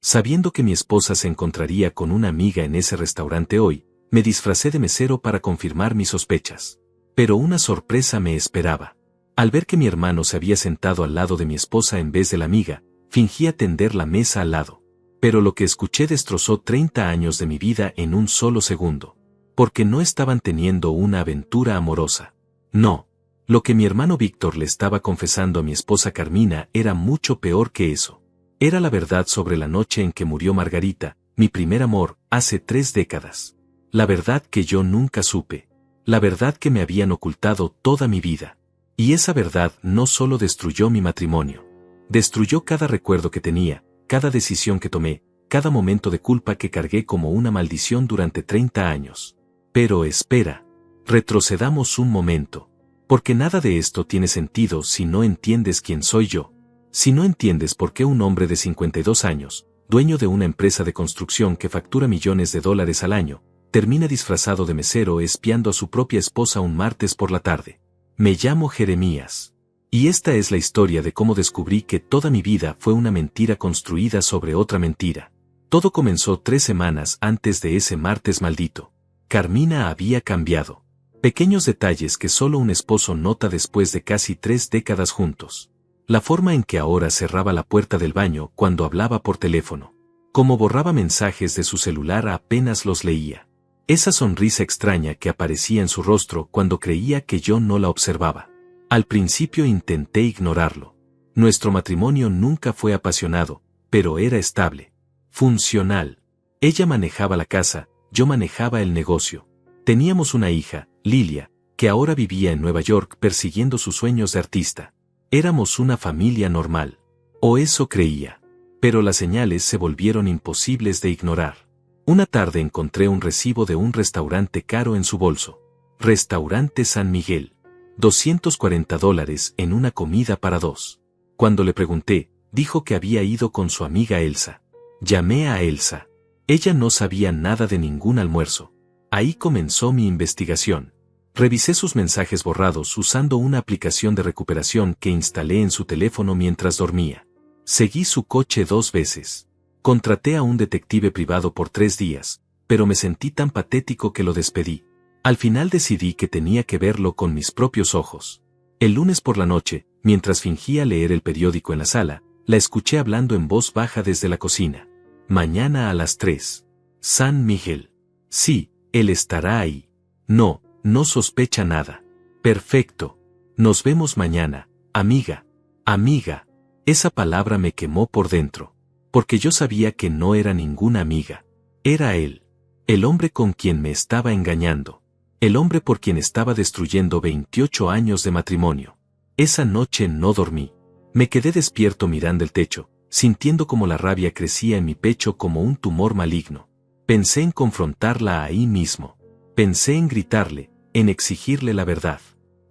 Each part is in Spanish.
Sabiendo que mi esposa se encontraría con una amiga en ese restaurante hoy, me disfracé de mesero para confirmar mis sospechas. Pero una sorpresa me esperaba. Al ver que mi hermano se había sentado al lado de mi esposa en vez de la amiga, fingí atender la mesa al lado. Pero lo que escuché destrozó 30 años de mi vida en un solo segundo. Porque no estaban teniendo una aventura amorosa. No. Lo que mi hermano Víctor le estaba confesando a mi esposa Carmina era mucho peor que eso. Era la verdad sobre la noche en que murió Margarita, mi primer amor, hace 3 décadas. La verdad que yo nunca supe. La verdad que me habían ocultado toda mi vida. Y esa verdad no solo destruyó mi matrimonio. Destruyó cada recuerdo que tenía, cada decisión que tomé, cada momento de culpa que cargué como una maldición durante 30 años. Pero espera. Retrocedamos un momento. Porque nada de esto tiene sentido si no entiendes quién soy yo. Si no entiendes por qué un hombre de 52 años, dueño de una empresa de construcción que factura millones de dólares al año, termina disfrazado de mesero espiando a su propia esposa un martes por la tarde. Me llamo Jeremías. Y esta es la historia de cómo descubrí que toda mi vida fue una mentira construida sobre otra mentira. Todo comenzó 3 semanas antes de ese martes maldito. Carmina había cambiado. Pequeños detalles que solo un esposo nota después de casi 3 décadas juntos. La forma en que ahora cerraba la puerta del baño cuando hablaba por teléfono. Cómo borraba mensajes de su celular apenas los leía. Esa sonrisa extraña que aparecía en su rostro cuando creía que yo no la observaba. Al principio intenté ignorarlo. Nuestro matrimonio nunca fue apasionado, pero era estable. Funcional. Ella manejaba la casa, yo manejaba el negocio. Teníamos una hija, Lilia, que ahora vivía en Nueva York persiguiendo sus sueños de artista. Éramos una familia normal. O eso creía. Pero las señales se volvieron imposibles de ignorar. Una tarde encontré un recibo de un restaurante caro en su bolso. Restaurante San Miguel. $240 en una comida para 2. Cuando le pregunté, dijo que había ido con su amiga Elsa. Llamé a Elsa. Ella no sabía nada de ningún almuerzo. Ahí comenzó mi investigación. Revisé sus mensajes borrados usando una aplicación de recuperación que instalé en su teléfono mientras dormía. Seguí su coche 2 veces. Contraté a un detective privado por 3 días, pero me sentí tan patético que lo despedí. Al final decidí que tenía que verlo con mis propios ojos. El lunes por la noche, mientras fingía leer el periódico en la sala, la escuché hablando en voz baja desde la cocina. Mañana a las 3. San Miguel. Sí, él estará ahí. No, no sospecha nada. Perfecto. Nos vemos mañana, amiga. Amiga. Esa palabra me quemó por dentro. Porque yo sabía que no era ninguna amiga. Era él. El hombre con quien me estaba engañando. El hombre por quien estaba destruyendo 28 años de matrimonio. Esa noche no dormí. Me quedé despierto mirando el techo, sintiendo como la rabia crecía en mi pecho como un tumor maligno. Pensé en confrontarla ahí mismo. Pensé en gritarle, en exigirle la verdad.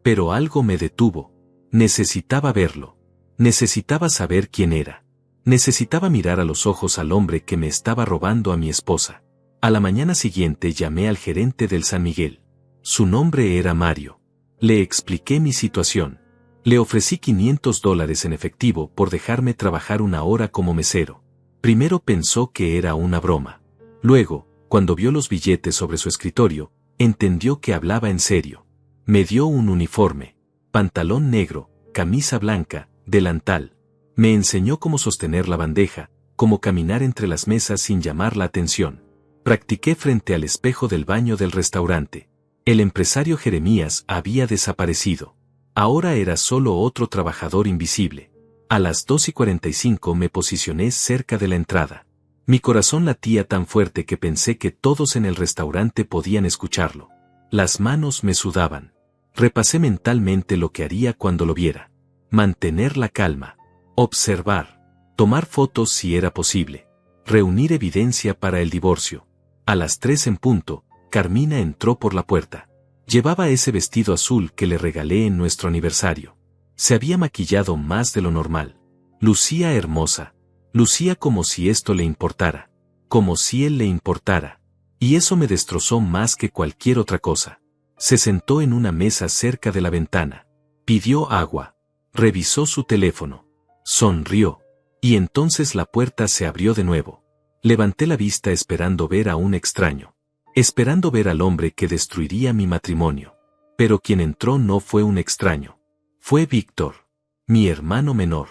Pero algo me detuvo. Necesitaba verlo. Necesitaba saber quién era. Necesitaba mirar a los ojos al hombre que me estaba robando a mi esposa. A la mañana siguiente llamé al gerente del San Miguel. Su nombre era Mario. Le expliqué mi situación. Le ofrecí $500 en efectivo por dejarme trabajar 1 hora como mesero. Primero pensó que era una broma. Luego, cuando vio los billetes sobre su escritorio, entendió que hablaba en serio. Me dio un uniforme, pantalón negro, camisa blanca, delantal. Me enseñó cómo sostener la bandeja, cómo caminar entre las mesas sin llamar la atención. Practiqué frente al espejo del baño del restaurante. El empresario Jeremías había desaparecido. Ahora era solo otro trabajador invisible. A las 2:45 me posicioné cerca de la entrada. Mi corazón latía tan fuerte que pensé que todos en el restaurante podían escucharlo. Las manos me sudaban. Repasé mentalmente lo que haría cuando lo viera. Mantener la calma. Observar. Tomar fotos si era posible. Reunir evidencia para el divorcio. A las 3 en punto, Carmina entró por la puerta. Llevaba ese vestido azul que le regalé en nuestro aniversario. Se había maquillado más de lo normal. Lucía hermosa. Lucía como si esto le importara. Como si él le importara. Y eso me destrozó más que cualquier otra cosa. Se sentó en una mesa cerca de la ventana. Pidió agua. Revisó su teléfono. Sonrió. Y entonces la puerta se abrió de nuevo. Levanté la vista esperando ver a un extraño. Esperando ver al hombre que destruiría mi matrimonio. Pero quien entró no fue un extraño. Fue Víctor, mi hermano menor.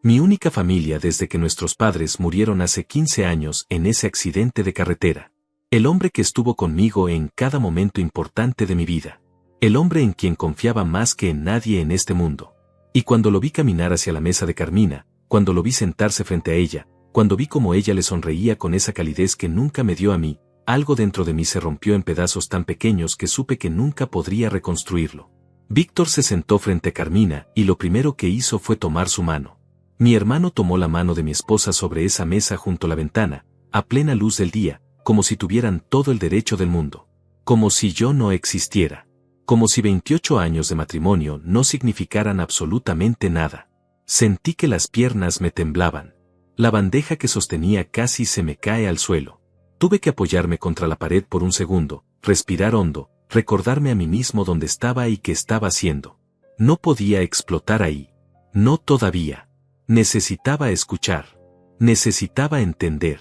Mi única familia desde que nuestros padres murieron hace 15 años en ese accidente de carretera. El hombre que estuvo conmigo en cada momento importante de mi vida. El hombre en quien confiaba más que en nadie en este mundo. Y cuando lo vi caminar hacia la mesa de Carmina, cuando lo vi sentarse frente a ella, cuando vi cómo ella le sonreía con esa calidez que nunca me dio a mí, algo dentro de mí se rompió en pedazos tan pequeños que supe que nunca podría reconstruirlo. Víctor se sentó frente a Carmina y lo primero que hizo fue tomar su mano. Mi hermano tomó la mano de mi esposa sobre esa mesa junto a la ventana, a plena luz del día, como si tuvieran todo el derecho del mundo. Como si yo no existiera. Como si 28 años de matrimonio no significaran absolutamente nada. Sentí que las piernas me temblaban. La bandeja que sostenía casi se me cae al suelo. Tuve que apoyarme contra la pared por un segundo, respirar hondo, recordarme a mí mismo dónde estaba y qué estaba haciendo. No podía explotar ahí. No todavía. Necesitaba escuchar. Necesitaba entender.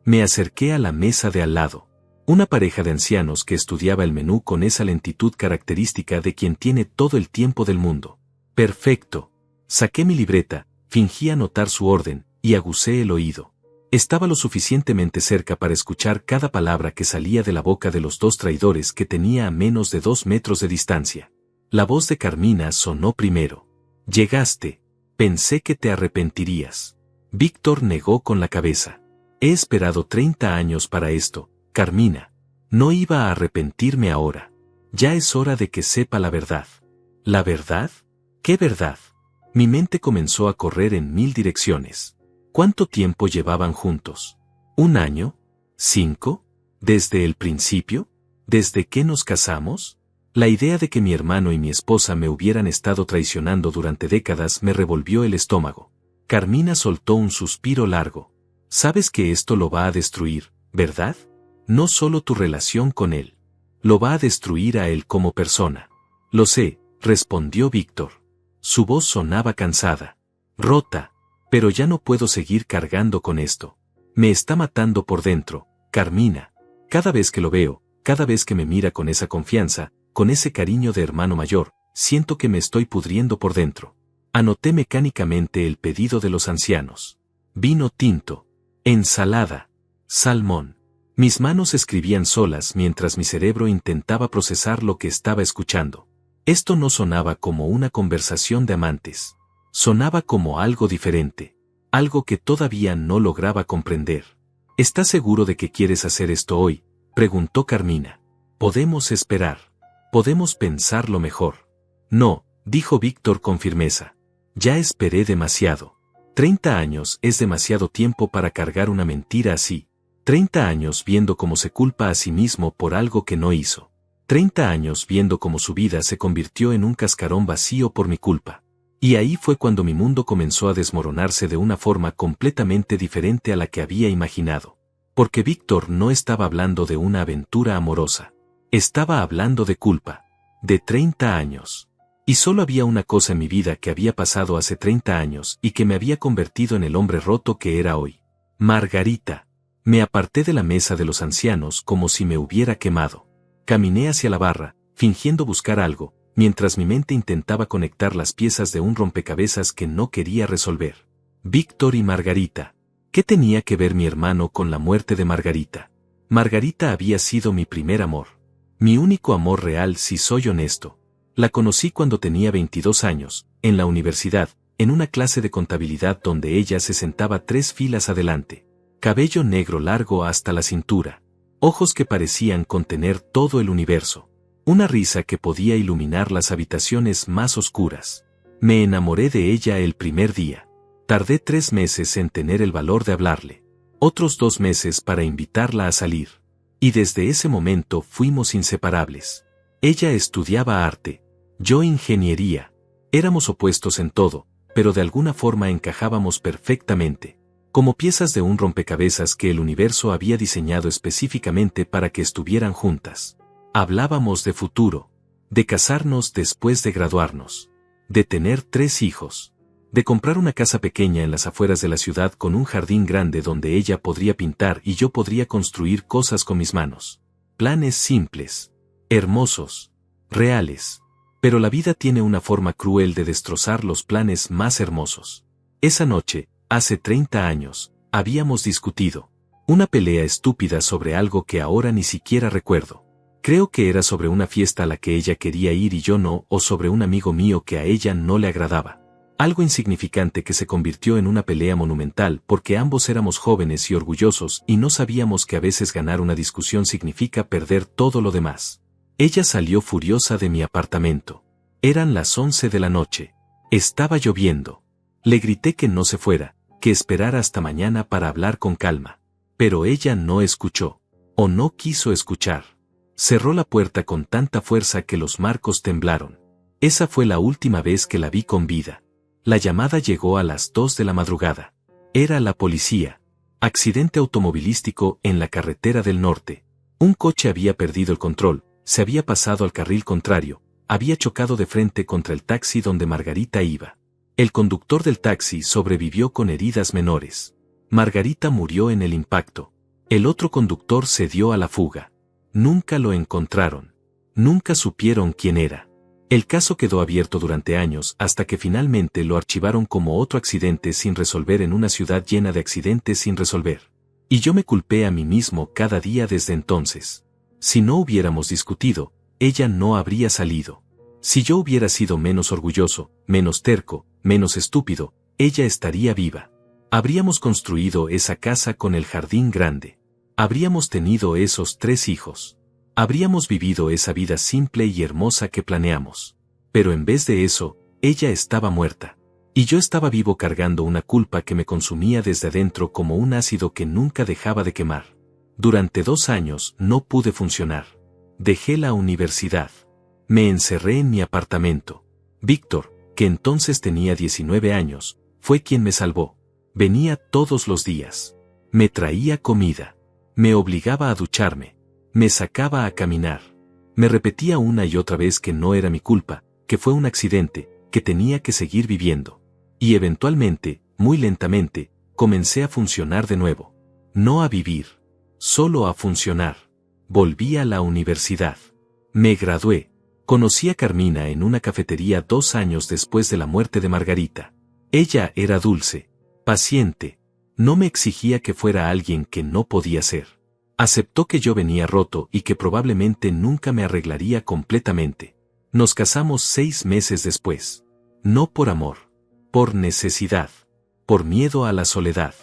Me acerqué a la mesa de al lado. Una pareja de ancianos que estudiaba el menú con esa lentitud característica de quien tiene todo el tiempo del mundo. Perfecto. Saqué mi libreta, fingí anotar su orden, y agucé el oído. Estaba lo suficientemente cerca para escuchar cada palabra que salía de la boca de los dos traidores que tenía a menos de 2 metros de distancia. La voz de Carmina sonó primero. Llegaste. Pensé que te arrepentirías. Víctor negó con la cabeza. He esperado 30 años para esto, Carmina. No iba a arrepentirme ahora. Ya es hora de que sepa la verdad. ¿La verdad? ¿Qué verdad? Mi mente comenzó a correr en 1000 direcciones. ¿Cuánto tiempo llevaban juntos? ¿1 año? ¿5? ¿Desde el principio? ¿Desde que nos casamos? La idea de que mi hermano y mi esposa me hubieran estado traicionando durante décadas me revolvió el estómago. Carmina soltó un suspiro largo. Sabes que esto lo va a destruir, ¿verdad? No solo tu relación con él. Lo va a destruir a él como persona. Lo sé, respondió Víctor. Su voz sonaba cansada. Rota. Pero ya no puedo seguir cargando con esto. Me está matando por dentro, Carmina. Cada vez que lo veo, cada vez que me mira con esa confianza, con ese cariño de hermano mayor, siento que me estoy pudriendo por dentro. Anoté mecánicamente el pedido de los ancianos. Vino tinto. Ensalada. Salmón. Mis manos escribían solas mientras mi cerebro intentaba procesar lo que estaba escuchando. Esto no sonaba como una conversación de amantes. Sonaba como algo diferente. Algo que todavía no lograba comprender. ¿Estás seguro de que quieres hacer esto hoy?, preguntó Carmina. Podemos esperar. Podemos pensarlo mejor. No, dijo Víctor con firmeza. Ya esperé demasiado. 30 años es demasiado tiempo para cargar una mentira así. 30 años viendo cómo se culpa a sí mismo por algo que no hizo. 30 años viendo cómo su vida se convirtió en un cascarón vacío por mi culpa. Y ahí fue cuando mi mundo comenzó a desmoronarse de una forma completamente diferente a la que había imaginado. Porque Víctor no estaba hablando de una aventura amorosa. Estaba hablando de culpa. De 30 años. Y solo había una cosa en mi vida que había pasado hace 30 años y que me había convertido en el hombre roto que era hoy. Margarita. Me aparté de la mesa de los ancianos como si me hubiera quemado. Caminé hacia la barra, fingiendo buscar algo, mientras mi mente intentaba conectar las piezas de un rompecabezas que no quería resolver. Víctor y Margarita. ¿Qué tenía que ver mi hermano con la muerte de Margarita? Margarita había sido mi primer amor. Mi único amor real, si soy honesto. La conocí cuando tenía 22 años, en la universidad, en una clase de contabilidad donde ella se sentaba 3 filas adelante. Cabello negro largo hasta la cintura. Ojos que parecían contener todo el universo. Una risa que podía iluminar las habitaciones más oscuras. Me enamoré de ella el primer día. Tardé 3 meses en tener el valor de hablarle. Otros 2 meses para invitarla a salir. Y desde ese momento fuimos inseparables. Ella estudiaba arte. Yo ingeniería. Éramos opuestos en todo, pero de alguna forma encajábamos perfectamente. Como piezas de un rompecabezas que el universo había diseñado específicamente para que estuvieran juntas. Hablábamos de futuro, de casarnos después de graduarnos, de tener 3 hijos. De comprar una casa pequeña en las afueras de la ciudad con un jardín grande donde ella podría pintar y yo podría construir cosas con mis manos. Planes simples, hermosos, reales. Pero la vida tiene una forma cruel de destrozar los planes más hermosos. Esa noche, hace 30 años, habíamos discutido. Una pelea estúpida sobre algo que ahora ni siquiera recuerdo. Creo que era sobre una fiesta a la que ella quería ir y yo no, o sobre un amigo mío que a ella no le agradaba. Algo insignificante que se convirtió en una pelea monumental porque ambos éramos jóvenes y orgullosos y no sabíamos que a veces ganar una discusión significa perder todo lo demás. Ella salió furiosa de mi apartamento. Eran las 11 de la noche. Estaba lloviendo. Le grité que no se fuera, que esperara hasta mañana para hablar con calma. Pero ella no escuchó. O no quiso escuchar. Cerró la puerta con tanta fuerza que los marcos temblaron. Esa fue la última vez que la vi con vida. La llamada llegó a las 2 de la madrugada. Era la policía. Accidente automovilístico en la carretera del norte. Un coche había perdido el control, se había pasado al carril contrario, había chocado de frente contra el taxi donde Margarita iba. El conductor del taxi sobrevivió con heridas menores. Margarita murió en el impacto. El otro conductor se dio a la fuga. Nunca lo encontraron. Nunca supieron quién era. El caso quedó abierto durante años hasta que finalmente lo archivaron como otro accidente sin resolver en una ciudad llena de accidentes sin resolver. Y yo me culpé a mí mismo cada día desde entonces. Si no hubiéramos discutido, ella no habría salido. Si yo hubiera sido menos orgulloso, menos terco, menos estúpido, ella estaría viva. Habríamos construido esa casa con el jardín grande. Habríamos tenido esos 3 hijos. Habríamos vivido esa vida simple y hermosa que planeamos. Pero en vez de eso, ella estaba muerta. Y yo estaba vivo cargando una culpa que me consumía desde adentro como un ácido que nunca dejaba de quemar. Durante 2 años no pude funcionar. Dejé la universidad. Me encerré en mi apartamento. Víctor, que entonces tenía 19 años, fue quien me salvó. Venía todos los días. Me traía comida. Me obligaba a ducharme. Me sacaba a caminar. Me repetía una y otra vez que no era mi culpa, que fue un accidente, que tenía que seguir viviendo. Y eventualmente, muy lentamente, comencé a funcionar de nuevo. No a vivir. Solo a funcionar. Volví a la universidad. Me gradué. Conocí a Carmina en una cafetería 2 años después de la muerte de Margarita. Ella era dulce, paciente. No me exigía que fuera alguien que no podía ser. Aceptó que yo venía roto y que probablemente nunca me arreglaría completamente. Nos casamos 6 meses después. No por amor. Por necesidad. Por miedo a la soledad.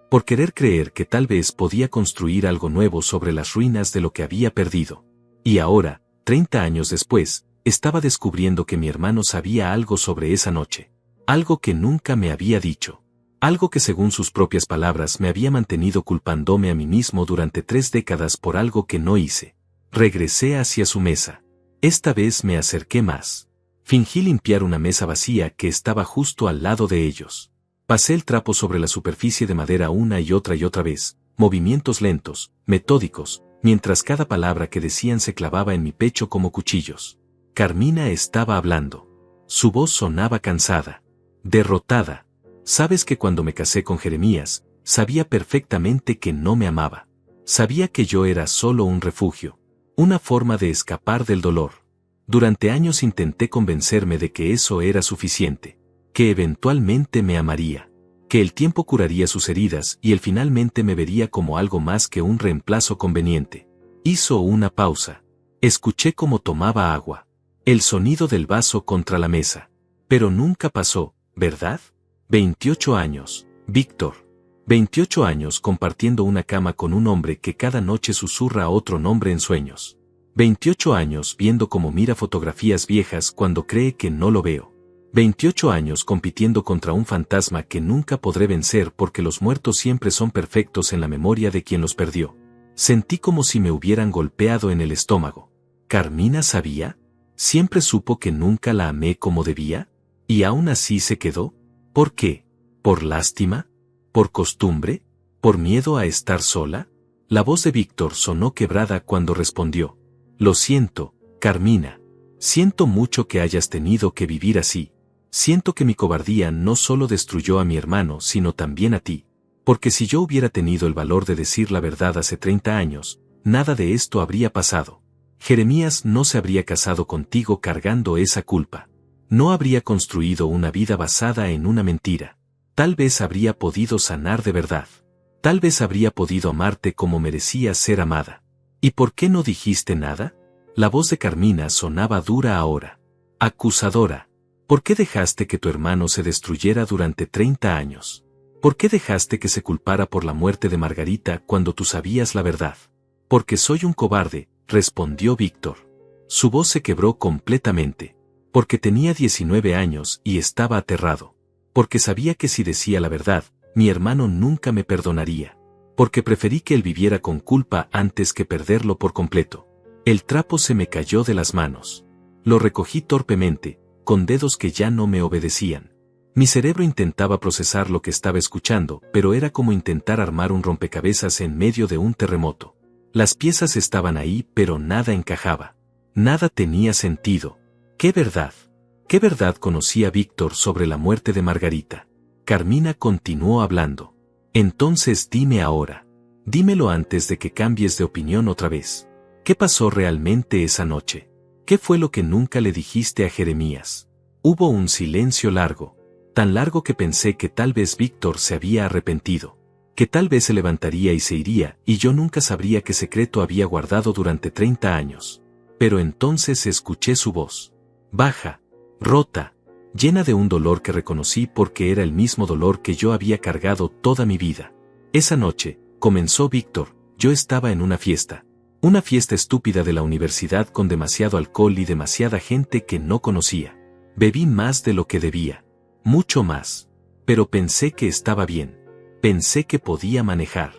Por querer creer que tal vez podía construir algo nuevo sobre las ruinas de lo que había perdido. Y ahora, 30 años después, estaba descubriendo que mi hermano sabía algo sobre esa noche. Algo que nunca me había dicho. Algo que según sus propias palabras me había mantenido culpándome a mí mismo durante 3 décadas por algo que no hice. Regresé hacia su mesa. Esta vez me acerqué más. Fingí limpiar una mesa vacía que estaba justo al lado de ellos. Pasé el trapo sobre la superficie de madera una y otra vez, movimientos lentos, metódicos, mientras cada palabra que decían se clavaba en mi pecho como cuchillos. Carmina estaba hablando. Su voz sonaba cansada, derrotada. Sabes que cuando me casé con Jeremías, sabía perfectamente que no me amaba. Sabía que yo era solo un refugio, una forma de escapar del dolor. Durante años intenté convencerme de que eso era suficiente, que eventualmente me amaría, que el tiempo curaría sus heridas y él finalmente me vería como algo más que un reemplazo conveniente. Hizo una pausa. Escuché cómo tomaba agua. El sonido del vaso contra la mesa. Pero nunca pasó, ¿verdad? 28 años, Víctor. 28 años compartiendo una cama con un hombre que cada noche susurra otro nombre en sueños. 28 años viendo cómo mira fotografías viejas cuando cree que no lo veo. 28 años compitiendo contra un fantasma que nunca podré vencer porque los muertos siempre son perfectos en la memoria de quien los perdió. Sentí como si me hubieran golpeado en el estómago. ¿Carmina sabía? ¿Siempre supo que nunca la amé como debía? ¿Y aún así se quedó? ¿Por qué? ¿Por lástima? ¿Por costumbre? ¿Por miedo a estar sola? La voz de Víctor sonó quebrada cuando respondió. Lo siento, Carmina. Siento mucho que hayas tenido que vivir así. Siento que mi cobardía no solo destruyó a mi hermano, sino también a ti. Porque si yo hubiera tenido el valor de decir la verdad hace 30 años, nada de esto habría pasado. Jeremías no se habría casado contigo cargando esa culpa. No habría construido una vida basada en una mentira. Tal vez habría podido sanar de verdad. Tal vez habría podido amarte como merecías ser amada. ¿Y por qué no dijiste nada? La voz de Carmina sonaba dura ahora. Acusadora. ¿Por qué dejaste que tu hermano se destruyera durante 30 años? ¿Por qué dejaste que se culpara por la muerte de Margarita cuando tú sabías la verdad? Porque soy un cobarde, respondió Víctor. Su voz se quebró completamente. Porque tenía 19 años y estaba aterrado. Porque sabía que si decía la verdad, mi hermano nunca me perdonaría. Porque preferí que él viviera con culpa antes que perderlo por completo. El trapo se me cayó de las manos. Lo recogí torpemente, con dedos que ya no me obedecían. Mi cerebro intentaba procesar lo que estaba escuchando, pero era como intentar armar un rompecabezas en medio de un terremoto. Las piezas estaban ahí, pero nada encajaba. Nada tenía sentido. ¿Qué verdad? ¿Qué verdad conocía Víctor sobre la muerte de Margarita? Carmina continuó hablando. Entonces dime ahora. Dímelo antes de que cambies de opinión otra vez. ¿Qué pasó realmente esa noche? ¿Qué fue lo que nunca le dijiste a Jeremías? Hubo un silencio largo, tan largo que pensé que tal vez Víctor se había arrepentido, que tal vez se levantaría y se iría, y yo nunca sabría qué secreto había guardado durante 30 años. Pero entonces escuché su voz. Baja, rota, llena de un dolor que reconocí porque era el mismo dolor que yo había cargado toda mi vida. Esa noche, comenzó Víctor, yo estaba en una fiesta. Una fiesta estúpida de la universidad con demasiado alcohol y demasiada gente que no conocía. Bebí más de lo que debía. Mucho más. Pero pensé que estaba bien. Pensé que podía manejar.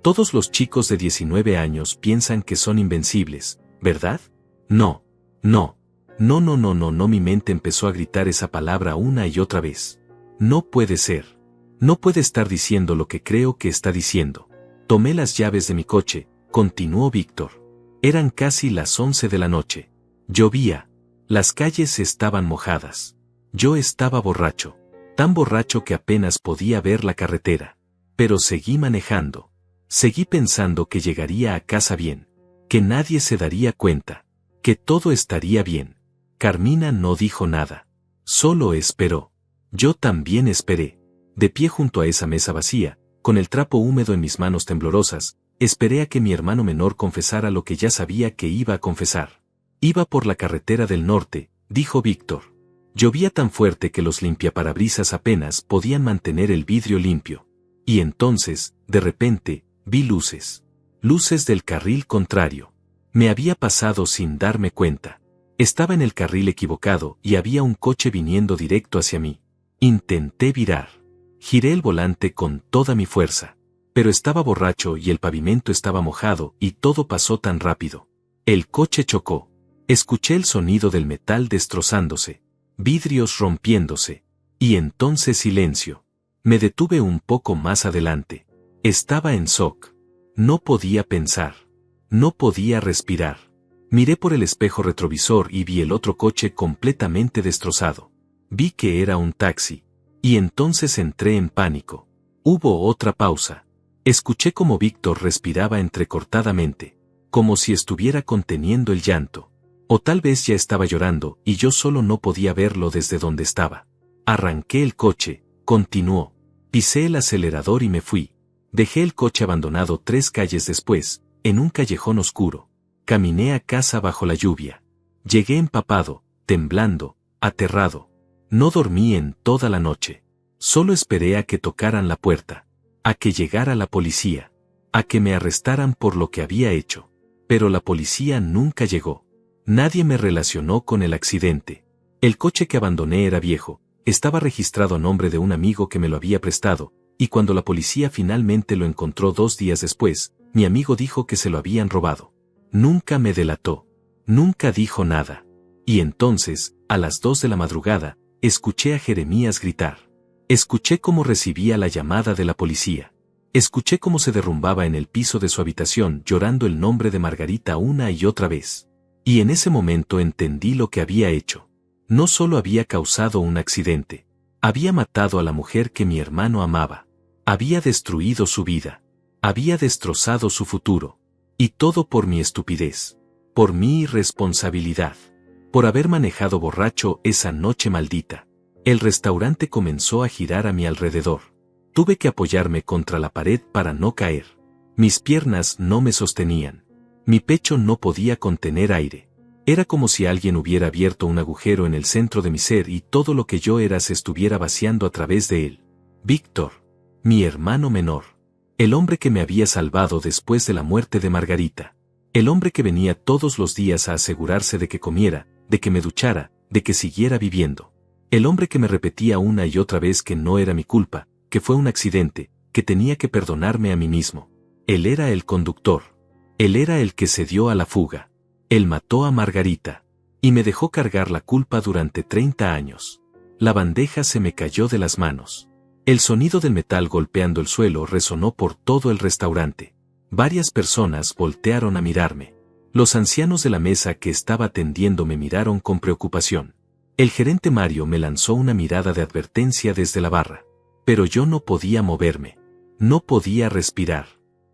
Todos los chicos de 19 años piensan que son invencibles, ¿verdad? No. No. No, no, no, no, no. Mi mente empezó a gritar esa palabra una y otra vez. No puede ser. No puede estar diciendo lo que creo que está diciendo. Tomé las llaves de mi coche. Continuó Víctor. Eran casi las 11 de la noche. Llovía. Las calles estaban mojadas. Yo estaba borracho. Tan borracho que apenas podía ver la carretera. Pero seguí manejando. Seguí pensando que llegaría a casa bien. Que nadie se daría cuenta. Que todo estaría bien. Carmina no dijo nada. Solo esperó. Yo también esperé. De pie junto a esa mesa vacía, con el trapo húmedo en mis manos temblorosas, esperé a que mi hermano menor confesara lo que ya sabía que iba a confesar. Iba por la carretera del norte, dijo Víctor. Llovía tan fuerte que los limpiaparabrisas apenas podían mantener el vidrio limpio. Y entonces, de repente, vi luces. Luces del carril contrario. Me había pasado sin darme cuenta. Estaba en el carril equivocado y había un coche viniendo directo hacia mí. Intenté virar. Giré el volante con toda mi fuerza. Pero estaba borracho y el pavimento estaba mojado y todo pasó tan rápido. El coche chocó. Escuché el sonido del metal destrozándose, vidrios rompiéndose, y entonces silencio. Me detuve un poco más adelante. Estaba en shock. No podía pensar. No podía respirar. Miré por el espejo retrovisor y vi el otro coche completamente destrozado. Vi que era un taxi. Y entonces entré en pánico. Hubo otra pausa. Escuché cómo Víctor respiraba entrecortadamente, como si estuviera conteniendo el llanto. O tal vez ya estaba llorando y yo solo no podía verlo desde donde estaba. Arranqué el coche, continuó. Pisé el acelerador y me fui. Dejé el coche abandonado 3 calles después, en un callejón oscuro. Caminé a casa bajo la lluvia. Llegué empapado, temblando, aterrado. No dormí en toda la noche. Solo esperé a que tocaran la puerta. A que llegara la policía. A que me arrestaran por lo que había hecho. Pero la policía nunca llegó. Nadie me relacionó con el accidente. El coche que abandoné era viejo, estaba registrado a nombre de un amigo que me lo había prestado, y cuando la policía finalmente lo encontró 2 días después, mi amigo dijo que se lo habían robado. Nunca me delató. Nunca dijo nada. Y entonces, a las 2 de la madrugada, escuché a Jeremías gritar. Escuché cómo recibía la llamada de la policía. Escuché cómo se derrumbaba en el piso de su habitación llorando el nombre de Margarita una y otra vez. Y en ese momento entendí lo que había hecho. No solo había causado un accidente, había matado a la mujer que mi hermano amaba. Había destruido su vida. Había destrozado su futuro. Y todo por mi estupidez. Por mi irresponsabilidad. Por haber manejado borracho esa noche maldita. El restaurante comenzó a girar a mi alrededor. Tuve que apoyarme contra la pared para no caer. Mis piernas no me sostenían. Mi pecho no podía contener aire. Era como si alguien hubiera abierto un agujero en el centro de mi ser y todo lo que yo era se estuviera vaciando a través de él. Víctor, mi hermano menor. El hombre que me había salvado después de la muerte de Margarita. El hombre que venía todos los días a asegurarse de que comiera, de que me duchara, de que siguiera viviendo. El hombre que me repetía una y otra vez que no era mi culpa, que fue un accidente, que tenía que perdonarme a mí mismo. Él era el conductor. Él era el que se dio a la fuga. Él mató a Margarita. Y me dejó cargar la culpa durante 30 años. La bandeja se me cayó de las manos. El sonido del metal golpeando el suelo resonó por todo el restaurante. Varias personas voltearon a mirarme. Los ancianos de la mesa que estaba atendiendo me miraron con preocupación. El gerente Mario me lanzó una mirada de advertencia desde la barra. Pero yo no podía moverme. No podía respirar.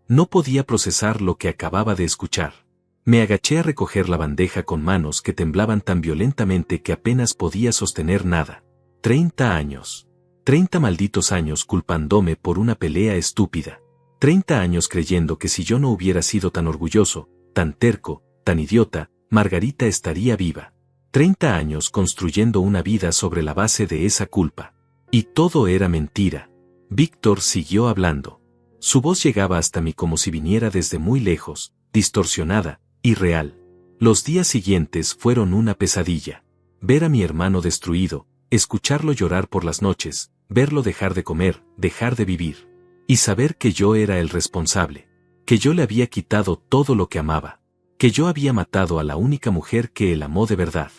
No podía procesar lo que acababa de escuchar. Me agaché a recoger la bandeja con manos que temblaban tan violentamente que apenas podía sostener nada. 30 años. 30 malditos años culpándome por una pelea estúpida. 30 años creyendo que si yo no hubiera sido tan orgulloso, tan terco, tan idiota, Margarita estaría viva. 30 años construyendo una vida sobre la base de esa culpa. Y todo era mentira. Víctor siguió hablando. Su voz llegaba hasta mí como si viniera desde muy lejos, distorsionada, irreal. Los días siguientes fueron una pesadilla. Ver a mi hermano destruido, escucharlo llorar por las noches, verlo dejar de comer, dejar de vivir. Y saber que yo era el responsable. Que yo le había quitado todo lo que amaba. Que yo había matado a la única mujer que él amó de verdad.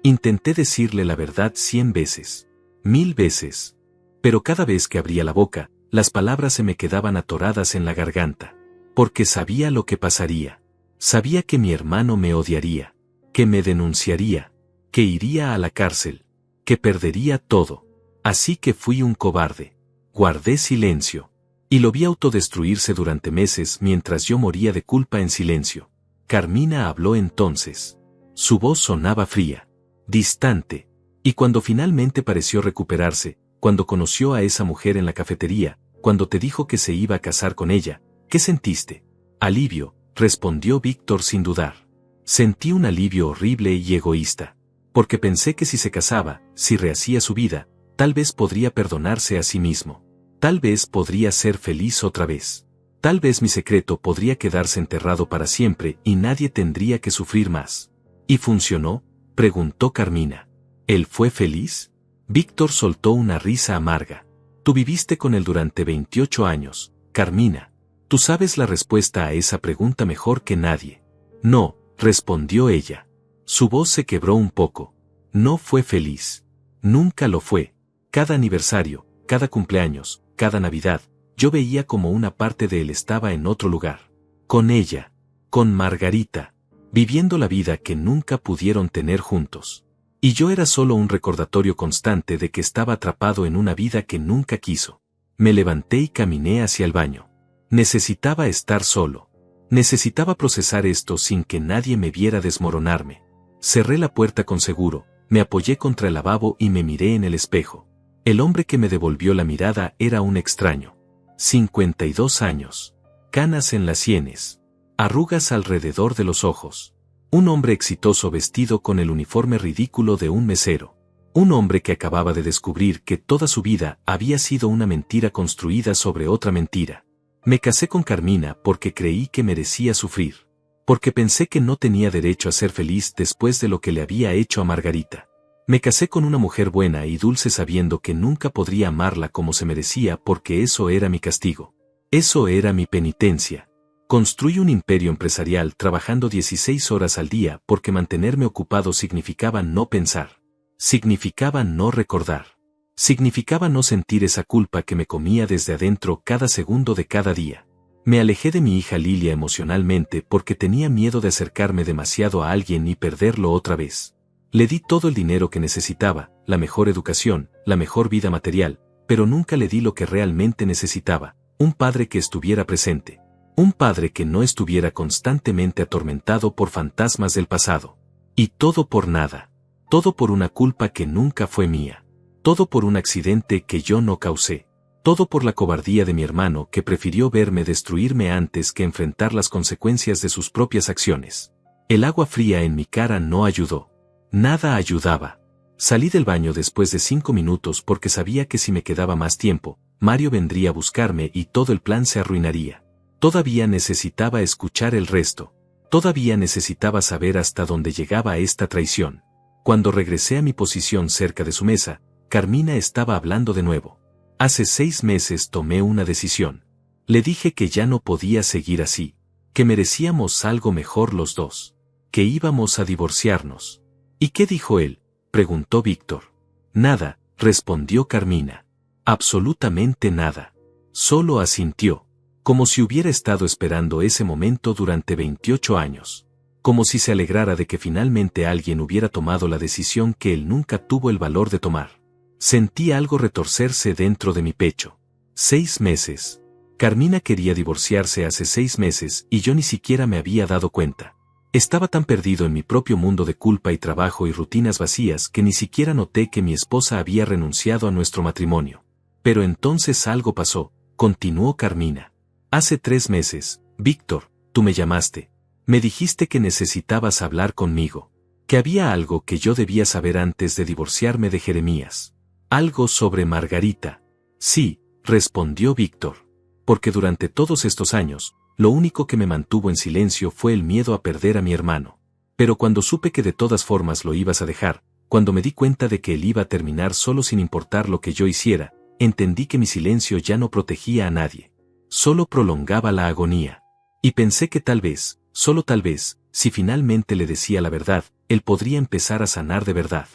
Intenté decirle la verdad 100 veces. 1000 veces. Pero cada vez que abría la boca, las palabras se me quedaban atoradas en la garganta. Porque sabía lo que pasaría. Sabía que mi hermano me odiaría. Que me denunciaría. Que iría a la cárcel. Que perdería todo. Así que fui un cobarde. Guardé silencio. Y lo vi autodestruirse durante meses mientras yo moría de culpa en silencio. Carmina habló entonces. Su voz sonaba fría. Distante. Y cuando finalmente pareció recuperarse, cuando conoció a esa mujer en la cafetería, cuando te dijo que se iba a casar con ella, ¿qué sentiste? Alivio, respondió Víctor sin dudar. Sentí un alivio horrible y egoísta. Porque pensé que si se casaba, si rehacía su vida, tal vez podría perdonarse a sí mismo. Tal vez podría ser feliz otra vez. Tal vez mi secreto podría quedarse enterrado para siempre y nadie tendría que sufrir más. ¿Y funcionó? Preguntó Carmina. ¿Él fue feliz? Víctor soltó una risa amarga. Tú viviste con él durante 28 años, Carmina. Tú sabes la respuesta a esa pregunta mejor que nadie. No, respondió ella. Su voz se quebró un poco. No fue feliz. Nunca lo fue. Cada aniversario, cada cumpleaños, cada Navidad, yo veía como una parte de él estaba en otro lugar. Con ella. Con Margarita. Viviendo la vida que nunca pudieron tener juntos. Y yo era solo un recordatorio constante de que estaba atrapado en una vida que nunca quiso. Me levanté y caminé hacia el baño. Necesitaba estar solo. Necesitaba procesar esto sin que nadie me viera desmoronarme. Cerré la puerta con seguro, me apoyé contra el lavabo y me miré en el espejo. El hombre que me devolvió la mirada era un extraño. 52 años. Canas en las sienes. Arrugas alrededor de los ojos. Un hombre exitoso vestido con el uniforme ridículo de un mesero. Un hombre que acababa de descubrir que toda su vida había sido una mentira construida sobre otra mentira. Me casé con Carmina porque creí que merecía sufrir. Porque pensé que no tenía derecho a ser feliz después de lo que le había hecho a Margarita. Me casé con una mujer buena y dulce sabiendo que nunca podría amarla como se merecía porque eso era mi castigo. Eso era mi penitencia. Construí un imperio empresarial trabajando 16 horas al día porque mantenerme ocupado significaba no pensar. Significaba no recordar. Significaba no sentir esa culpa que me comía desde adentro cada segundo de cada día. Me alejé de mi hija Lilia emocionalmente porque tenía miedo de acercarme demasiado a alguien y perderlo otra vez. Le di todo el dinero que necesitaba, la mejor educación, la mejor vida material, pero nunca le di lo que realmente necesitaba, un padre que estuviera presente. Un padre que no estuviera constantemente atormentado por fantasmas del pasado. Y todo por nada. Todo por una culpa que nunca fue mía. Todo por un accidente que yo no causé. Todo por la cobardía de mi hermano que prefirió verme destruirme antes que enfrentar las consecuencias de sus propias acciones. El agua fría en mi cara no ayudó. Nada ayudaba. Salí del baño después de 5 minutos porque sabía que si me quedaba más tiempo, Mario vendría a buscarme y todo el plan se arruinaría. Todavía necesitaba escuchar el resto. Todavía necesitaba saber hasta dónde llegaba esta traición. Cuando regresé a mi posición cerca de su mesa, Carmina estaba hablando de nuevo. Hace 6 meses tomé una decisión. Le dije que ya no podía seguir así, que merecíamos algo mejor los dos, que íbamos a divorciarnos. ¿Y qué dijo él?, preguntó Víctor. Nada, respondió Carmina. Absolutamente nada. Solo asintió. Como si hubiera estado esperando ese momento durante 28 años. Como si se alegrara de que finalmente alguien hubiera tomado la decisión que él nunca tuvo el valor de tomar. Sentí algo retorcerse dentro de mi pecho. 6 meses. Carmina quería divorciarse hace 6 meses y yo ni siquiera me había dado cuenta. Estaba tan perdido en mi propio mundo de culpa y trabajo y rutinas vacías que ni siquiera noté que mi esposa había renunciado a nuestro matrimonio. Pero entonces algo pasó, continuó Carmina. Hace 3 meses, Víctor, tú me llamaste. Me dijiste que necesitabas hablar conmigo. Que había algo que yo debía saber antes de divorciarme de Jeremías. Algo sobre Margarita. Sí, respondió Víctor. Porque durante todos estos años, lo único que me mantuvo en silencio fue el miedo a perder a mi hermano. Pero cuando supe que de todas formas lo ibas a dejar, cuando me di cuenta de que él iba a terminar solo sin importar lo que yo hiciera, entendí que mi silencio ya no protegía a nadie. Solo prolongaba la agonía. Y pensé que tal vez, solo tal vez, si finalmente le decía la verdad, él podría empezar a sanar de verdad.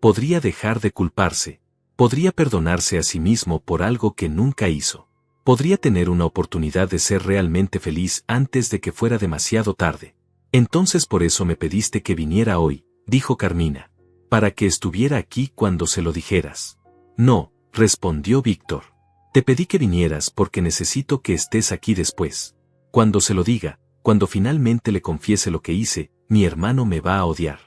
Podría dejar de culparse. Podría perdonarse a sí mismo por algo que nunca hizo. Podría tener una oportunidad de ser realmente feliz antes de que fuera demasiado tarde. Entonces por eso me pediste que viniera hoy, dijo Carmina. Para que estuviera aquí cuando se lo dijeras. No, respondió Víctor. Te pedí que vinieras porque necesito que estés aquí después. Cuando se lo diga, cuando finalmente le confiese lo que hice, mi hermano me va a odiar.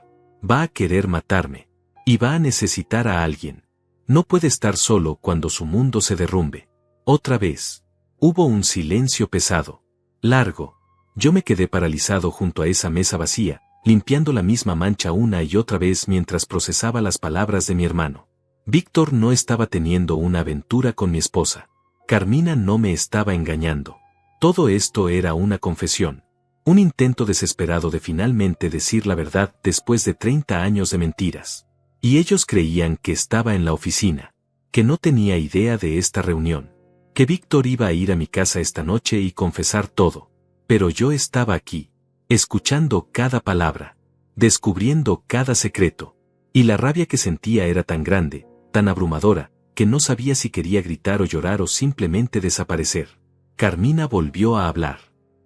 Va a querer matarme. Y va a necesitar a alguien. No puede estar solo cuando su mundo se derrumbe. Otra vez. Hubo un silencio pesado. Largo. Yo me quedé paralizado junto a esa mesa vacía, limpiando la misma mancha una y otra vez mientras procesaba las palabras de mi hermano. Víctor no estaba teniendo una aventura con mi esposa. Carmina no me estaba engañando. Todo esto era una confesión. Un intento desesperado de finalmente decir la verdad después de 30 años de mentiras. Y ellos creían que estaba en la oficina. Que no tenía idea de esta reunión. Que Víctor iba a ir a mi casa esta noche y confesar todo. Pero yo estaba aquí. Escuchando cada palabra. Descubriendo cada secreto. Y la rabia que sentía era tan grande, tan abrumadora, que no sabía si quería gritar o llorar o simplemente desaparecer. Carmina volvió a hablar.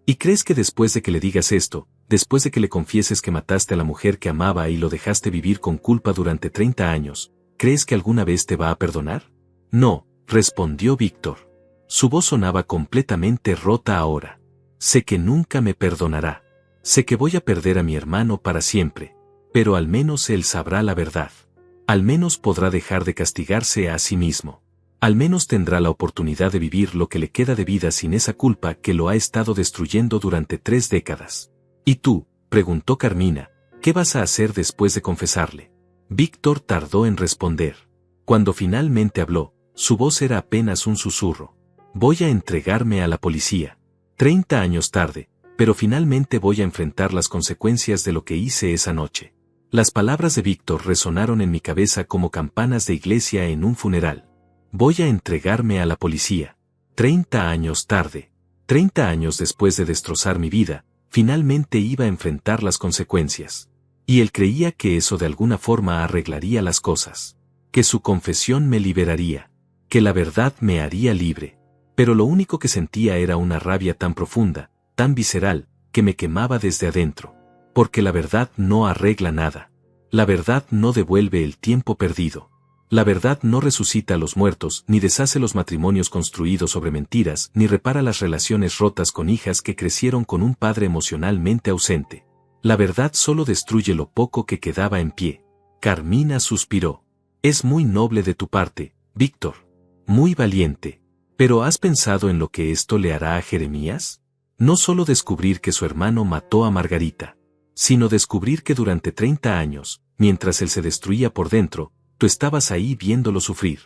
¿Y crees que después de que le digas esto, después de que le confieses que mataste a la mujer que amaba y lo dejaste vivir con culpa durante 30 años, crees que alguna vez te va a perdonar? No, respondió Víctor. Su voz sonaba completamente rota ahora. Sé que nunca me perdonará. Sé que voy a perder a mi hermano para siempre. Pero al menos él sabrá la verdad. Al menos podrá dejar de castigarse a sí mismo. Al menos tendrá la oportunidad de vivir lo que le queda de vida sin esa culpa que lo ha estado destruyendo durante 3 décadas. ¿Y tú?, preguntó Carmina, ¿qué vas a hacer después de confesarle? Víctor tardó en responder. Cuando finalmente habló, su voz era apenas un susurro. Voy a entregarme a la policía. 30 años tarde, pero finalmente voy a enfrentar las consecuencias de lo que hice esa noche. Las palabras de Víctor resonaron en mi cabeza como campanas de iglesia en un funeral. Voy a entregarme a la policía. 30 años tarde. 30 años después de destrozar mi vida, finalmente iba a enfrentar las consecuencias. Y él creía que eso de alguna forma arreglaría las cosas. Que su confesión me liberaría. Que la verdad me haría libre. Pero lo único que sentía era una rabia tan profunda, tan visceral, que me quemaba desde adentro. Porque la verdad no arregla nada. La verdad no devuelve el tiempo perdido. La verdad no resucita a los muertos, ni deshace los matrimonios construidos sobre mentiras, ni repara las relaciones rotas con hijas que crecieron con un padre emocionalmente ausente. La verdad solo destruye lo poco que quedaba en pie. Carmina suspiró. Es muy noble de tu parte, Víctor. Muy valiente. ¿Pero has pensado en lo que esto le hará a Jeremías? No solo descubrir que su hermano mató a Margarita, sino descubrir que durante 30 años, mientras él se destruía por dentro, tú estabas ahí viéndolo sufrir,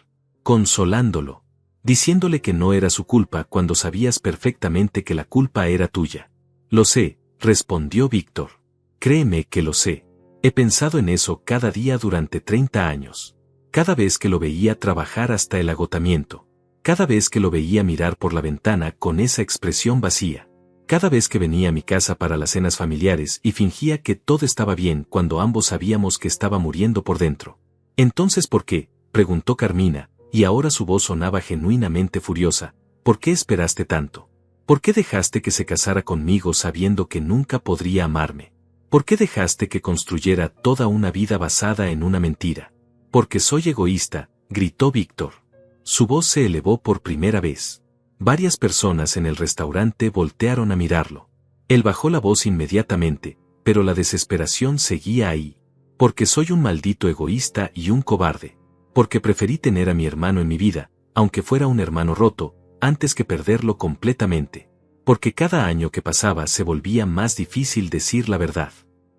consolándolo, diciéndole que no era su culpa cuando sabías perfectamente que la culpa era tuya. Lo sé, respondió Víctor. Créeme que lo sé. He pensado en eso cada día durante 30 años. Cada vez que lo veía trabajar hasta el agotamiento. Cada vez que lo veía mirar por la ventana con esa expresión vacía. Cada vez que venía a mi casa para las cenas familiares y fingía que todo estaba bien cuando ambos sabíamos que estaba muriendo por dentro. Entonces, ¿por qué?, preguntó Carmina, y ahora su voz sonaba genuinamente furiosa. ¿Por qué esperaste tanto? ¿Por qué dejaste que se casara conmigo sabiendo que nunca podría amarme? ¿Por qué dejaste que construyera toda una vida basada en una mentira? Porque soy egoísta, gritó Víctor. Su voz se elevó por primera vez. Varias personas en el restaurante voltearon a mirarlo. Él bajó la voz inmediatamente, pero la desesperación seguía ahí. Porque soy un maldito egoísta y un cobarde. Porque preferí tener a mi hermano en mi vida, aunque fuera un hermano roto, antes que perderlo completamente. Porque cada año que pasaba se volvía más difícil decir la verdad.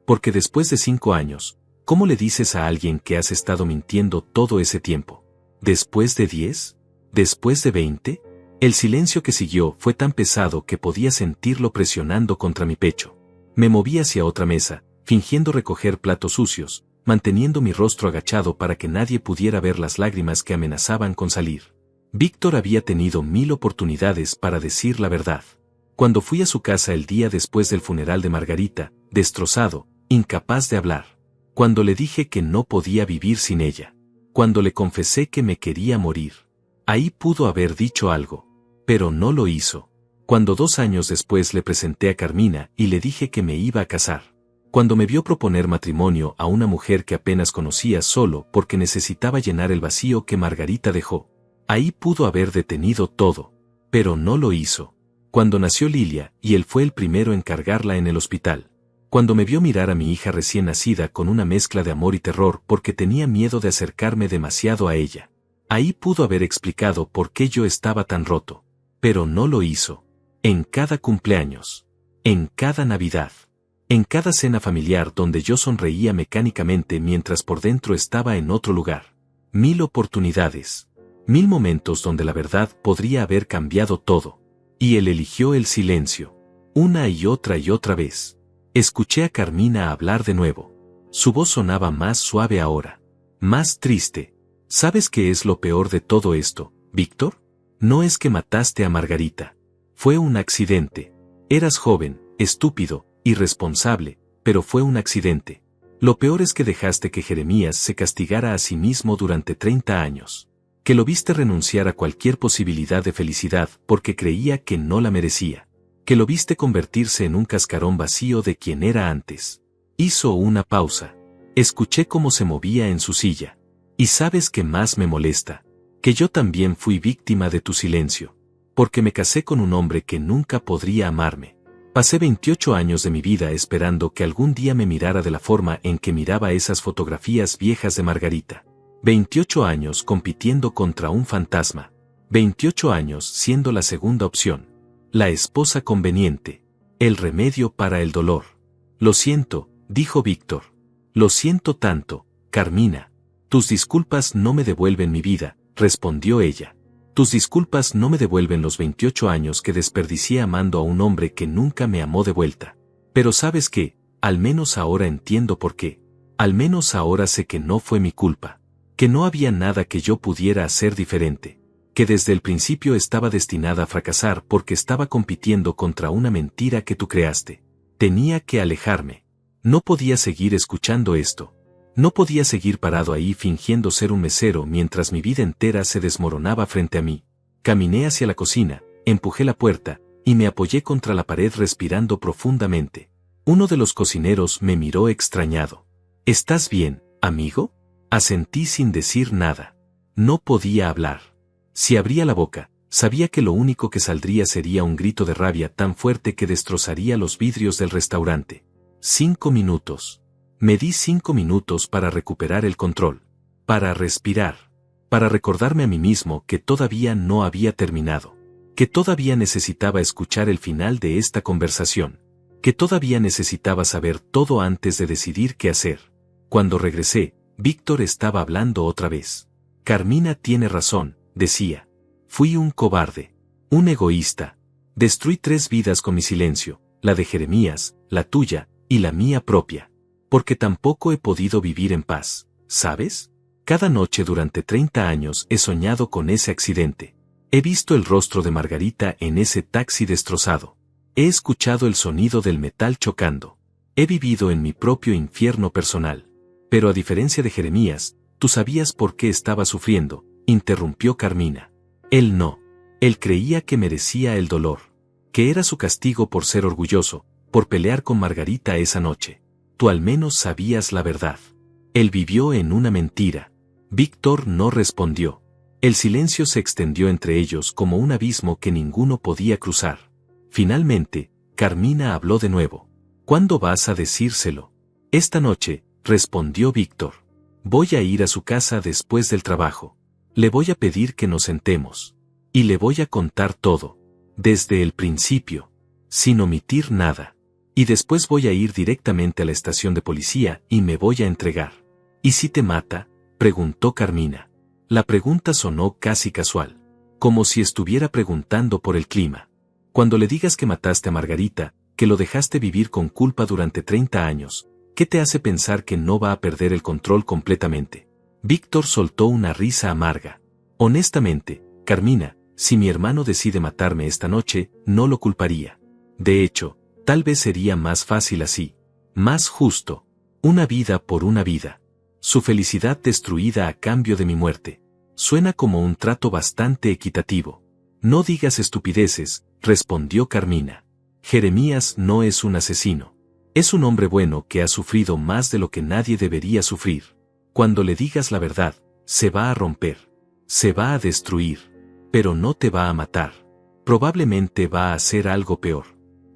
Porque después de 5 años, ¿cómo le dices a alguien que has estado mintiendo todo ese tiempo? ¿Después de 10? ¿Después de 20? El silencio que siguió fue tan pesado que podía sentirlo presionando contra mi pecho. Me moví hacia otra mesa, fingiendo recoger platos sucios, manteniendo mi rostro agachado para que nadie pudiera ver las lágrimas que amenazaban con salir. Víctor había tenido 1000 oportunidades para decir la verdad. Cuando fui a su casa el día después del funeral de Margarita, destrozado, incapaz de hablar. Cuando le dije que no podía vivir sin ella. Cuando le confesé que me quería morir. Ahí pudo haber dicho algo. Pero no lo hizo. Cuando 2 años después le presenté a Carmina y le dije que me iba a casar. Cuando me vio proponer matrimonio a una mujer que apenas conocía solo porque necesitaba llenar el vacío que Margarita dejó. Ahí pudo haber detenido todo. Pero no lo hizo. Cuando nació Lilia y él fue el primero en cargarla en el hospital. Cuando me vio mirar a mi hija recién nacida con una mezcla de amor y terror porque tenía miedo de acercarme demasiado a ella. Ahí pudo haber explicado por qué yo estaba tan roto. Pero no lo hizo. En cada cumpleaños. En cada Navidad. En cada cena familiar donde yo sonreía mecánicamente mientras por dentro estaba en otro lugar. 1000 oportunidades. 1000 momentos donde la verdad podría haber cambiado todo. Y él eligió el silencio. Una y otra vez. Escuché a Carmina hablar de nuevo. Su voz sonaba más suave ahora. Más triste. ¿Sabes qué es lo peor de todo esto, Víctor? No es que mataste a Margarita. Fue un accidente. Eras joven, estúpido, irresponsable, pero fue un accidente. Lo peor es que dejaste que Jeremías se castigara a sí mismo durante 30 años. Que lo viste renunciar a cualquier posibilidad de felicidad porque creía que no la merecía. Que lo viste convertirse en un cascarón vacío de quien era antes. Hizo una pausa. Escuché cómo se movía en su silla. ¿Y sabes qué más me molesta? Que yo también fui víctima de tu silencio. Porque me casé con un hombre que nunca podría amarme. Pasé 28 años de mi vida esperando que algún día me mirara de la forma en que miraba esas fotografías viejas de Margarita. 28 años compitiendo contra un fantasma. 28 años siendo la segunda opción. La esposa conveniente. El remedio para el dolor. Lo siento, dijo Víctor. Lo siento tanto, Carmina. Tus disculpas no me devuelven mi vida, respondió ella. Tus disculpas no me devuelven los 28 años que desperdicié amando a un hombre que nunca me amó de vuelta. Pero ¿sabes qué? Al menos ahora entiendo por qué. Al menos ahora sé que no fue mi culpa. Que no había nada que yo pudiera hacer diferente. Que desde el principio estaba destinada a fracasar porque estaba compitiendo contra una mentira que tú creaste. Tenía que alejarme. No podía seguir escuchando esto. No podía seguir parado ahí fingiendo ser un mesero mientras mi vida entera se desmoronaba frente a mí. Caminé hacia la cocina, empujé la puerta, y me apoyé contra la pared respirando profundamente. Uno de los cocineros me miró extrañado. ¿Estás bien, amigo? Asentí sin decir nada. No podía hablar. Si abría la boca, sabía que lo único que saldría sería un grito de rabia tan fuerte que destrozaría los vidrios del restaurante. 5 minutos. Me di 5 minutos para recuperar el control, para respirar, para recordarme a mí mismo que todavía no había terminado, que todavía necesitaba escuchar el final de esta conversación, que todavía necesitaba saber todo antes de decidir qué hacer. Cuando regresé, Víctor estaba hablando otra vez. Carmina tiene razón, decía. Fui un cobarde, un egoísta. Destruí 3 vidas con mi silencio, la de Jeremías, la tuya, y la mía propia. Porque tampoco he podido vivir en paz, ¿sabes? Cada noche durante 30 años he soñado con ese accidente. He visto el rostro de Margarita en ese taxi destrozado. He escuchado el sonido del metal chocando. He vivido en mi propio infierno personal. Pero a diferencia de Jeremías, tú sabías por qué estaba sufriendo, interrumpió Carmina. Él no. Él creía que merecía el dolor. Que era su castigo por ser orgulloso, por pelear con Margarita esa noche. Tú al menos sabías la verdad. Él vivió en una mentira. Víctor no respondió. El silencio se extendió entre ellos como un abismo que ninguno podía cruzar. Finalmente, Carmina habló de nuevo. ¿Cuándo vas a decírselo? Esta noche, respondió Víctor. Voy a ir a su casa después del trabajo. Le voy a pedir que nos sentemos. Y le voy a contar todo. Desde el principio. Sin omitir nada. Y después voy a ir directamente a la estación de policía y me voy a entregar. ¿Y si te mata? Preguntó Carmina. La pregunta sonó casi casual. Como si estuviera preguntando por el clima. Cuando le digas que mataste a Margarita, que lo dejaste vivir con culpa durante 30 años, ¿qué te hace pensar que no va a perder el control completamente? Víctor soltó una risa amarga. Honestamente, Carmina, si mi hermano decide matarme esta noche, no lo culparía. De hecho, tal vez sería más fácil así. Más justo. Una vida por una vida. Su felicidad destruida a cambio de mi muerte. Suena como un trato bastante equitativo. No digas estupideces, respondió Carmina. Jeremías no es un asesino. Es un hombre bueno que ha sufrido más de lo que nadie debería sufrir. Cuando le digas la verdad, se va a romper. Se va a destruir. Pero no te va a matar. Probablemente va a hacer algo peor.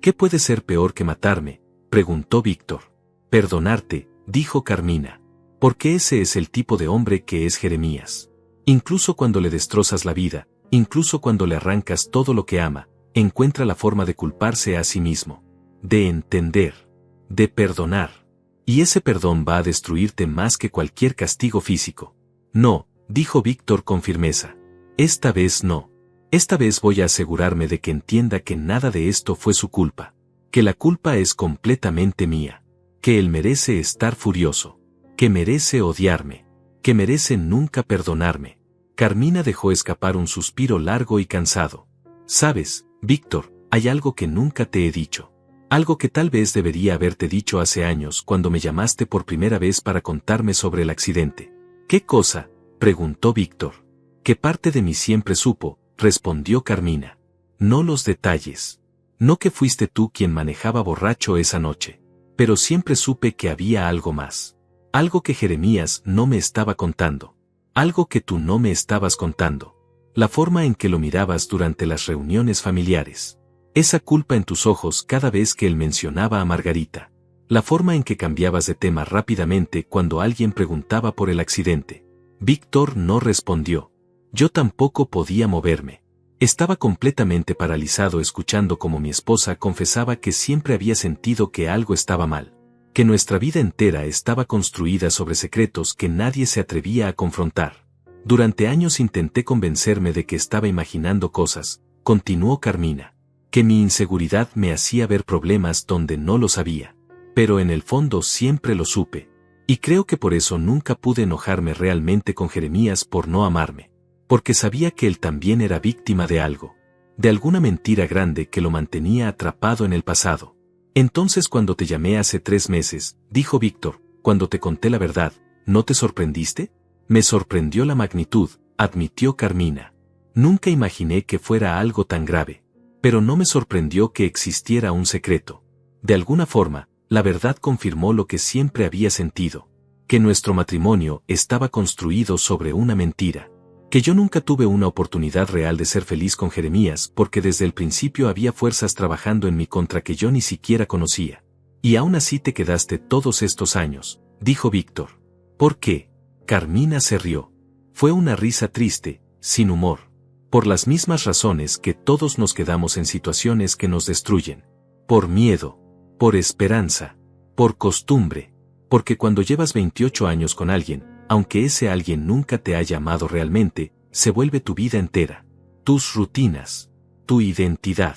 ¿Qué puede ser peor que matarme?, preguntó Víctor. Perdonarte, dijo Carmina. Porque ese es el tipo de hombre que es Jeremías. Incluso cuando le destrozas la vida, incluso cuando le arrancas todo lo que ama, encuentra la forma de culparse a sí mismo. De entender. De perdonar. Y ese perdón va a destruirte más que cualquier castigo físico. No, dijo Víctor con firmeza. Esta vez no. Esta vez voy a asegurarme de que entienda que nada de esto fue su culpa. Que la culpa es completamente mía. Que él merece estar furioso. Que merece odiarme. Que merece nunca perdonarme. Carmina dejó escapar un suspiro largo y cansado. ¿Sabes, Víctor, hay algo que nunca te he dicho? Algo que tal vez debería haberte dicho hace años cuando me llamaste por primera vez para contarme sobre el accidente. ¿Qué cosa?, preguntó Víctor. ¿Qué parte de mí siempre supo?, respondió Carmina. No los detalles. No que fuiste tú quien manejaba borracho esa noche. Pero siempre supe que había algo más. Algo que Jeremías no me estaba contando. Algo que tú no me estabas contando. La forma en que lo mirabas durante las reuniones familiares. Esa culpa en tus ojos cada vez que él mencionaba a Margarita. La forma en que cambiabas de tema rápidamente cuando alguien preguntaba por el accidente. Víctor no respondió. Yo tampoco podía moverme. Estaba completamente paralizado escuchando cómo mi esposa confesaba que siempre había sentido que algo estaba mal. Que nuestra vida entera estaba construida sobre secretos que nadie se atrevía a confrontar. Durante años intenté convencerme de que estaba imaginando cosas, continuó Carmina. Que mi inseguridad me hacía ver problemas donde no los había. Pero en el fondo siempre lo supe. Y creo que por eso nunca pude enojarme realmente con Jeremías por no amarme. Porque sabía que él también era víctima de algo. De alguna mentira grande que lo mantenía atrapado en el pasado. Entonces cuando te llamé hace 3 meses, dijo Víctor, cuando te conté la verdad, ¿no te sorprendiste? Me sorprendió la magnitud, admitió Carmina. Nunca imaginé que fuera algo tan grave. Pero no me sorprendió que existiera un secreto. De alguna forma, la verdad confirmó lo que siempre había sentido. que nuestro matrimonio estaba construido sobre una mentira, que yo nunca tuve una oportunidad real de ser feliz con Jeremías porque desde el principio había fuerzas trabajando en mi contra que yo ni siquiera conocía. Y aún así te quedaste todos estos años, dijo Víctor. ¿Por qué? Carmina se rió. Fue una risa triste, sin humor. Por las mismas razones que todos nos quedamos en situaciones que nos destruyen. Por miedo, por esperanza, por costumbre. Porque cuando llevas 28 años con alguien, aunque ese alguien nunca te haya amado realmente, se vuelve tu vida entera. Tus rutinas, tu identidad.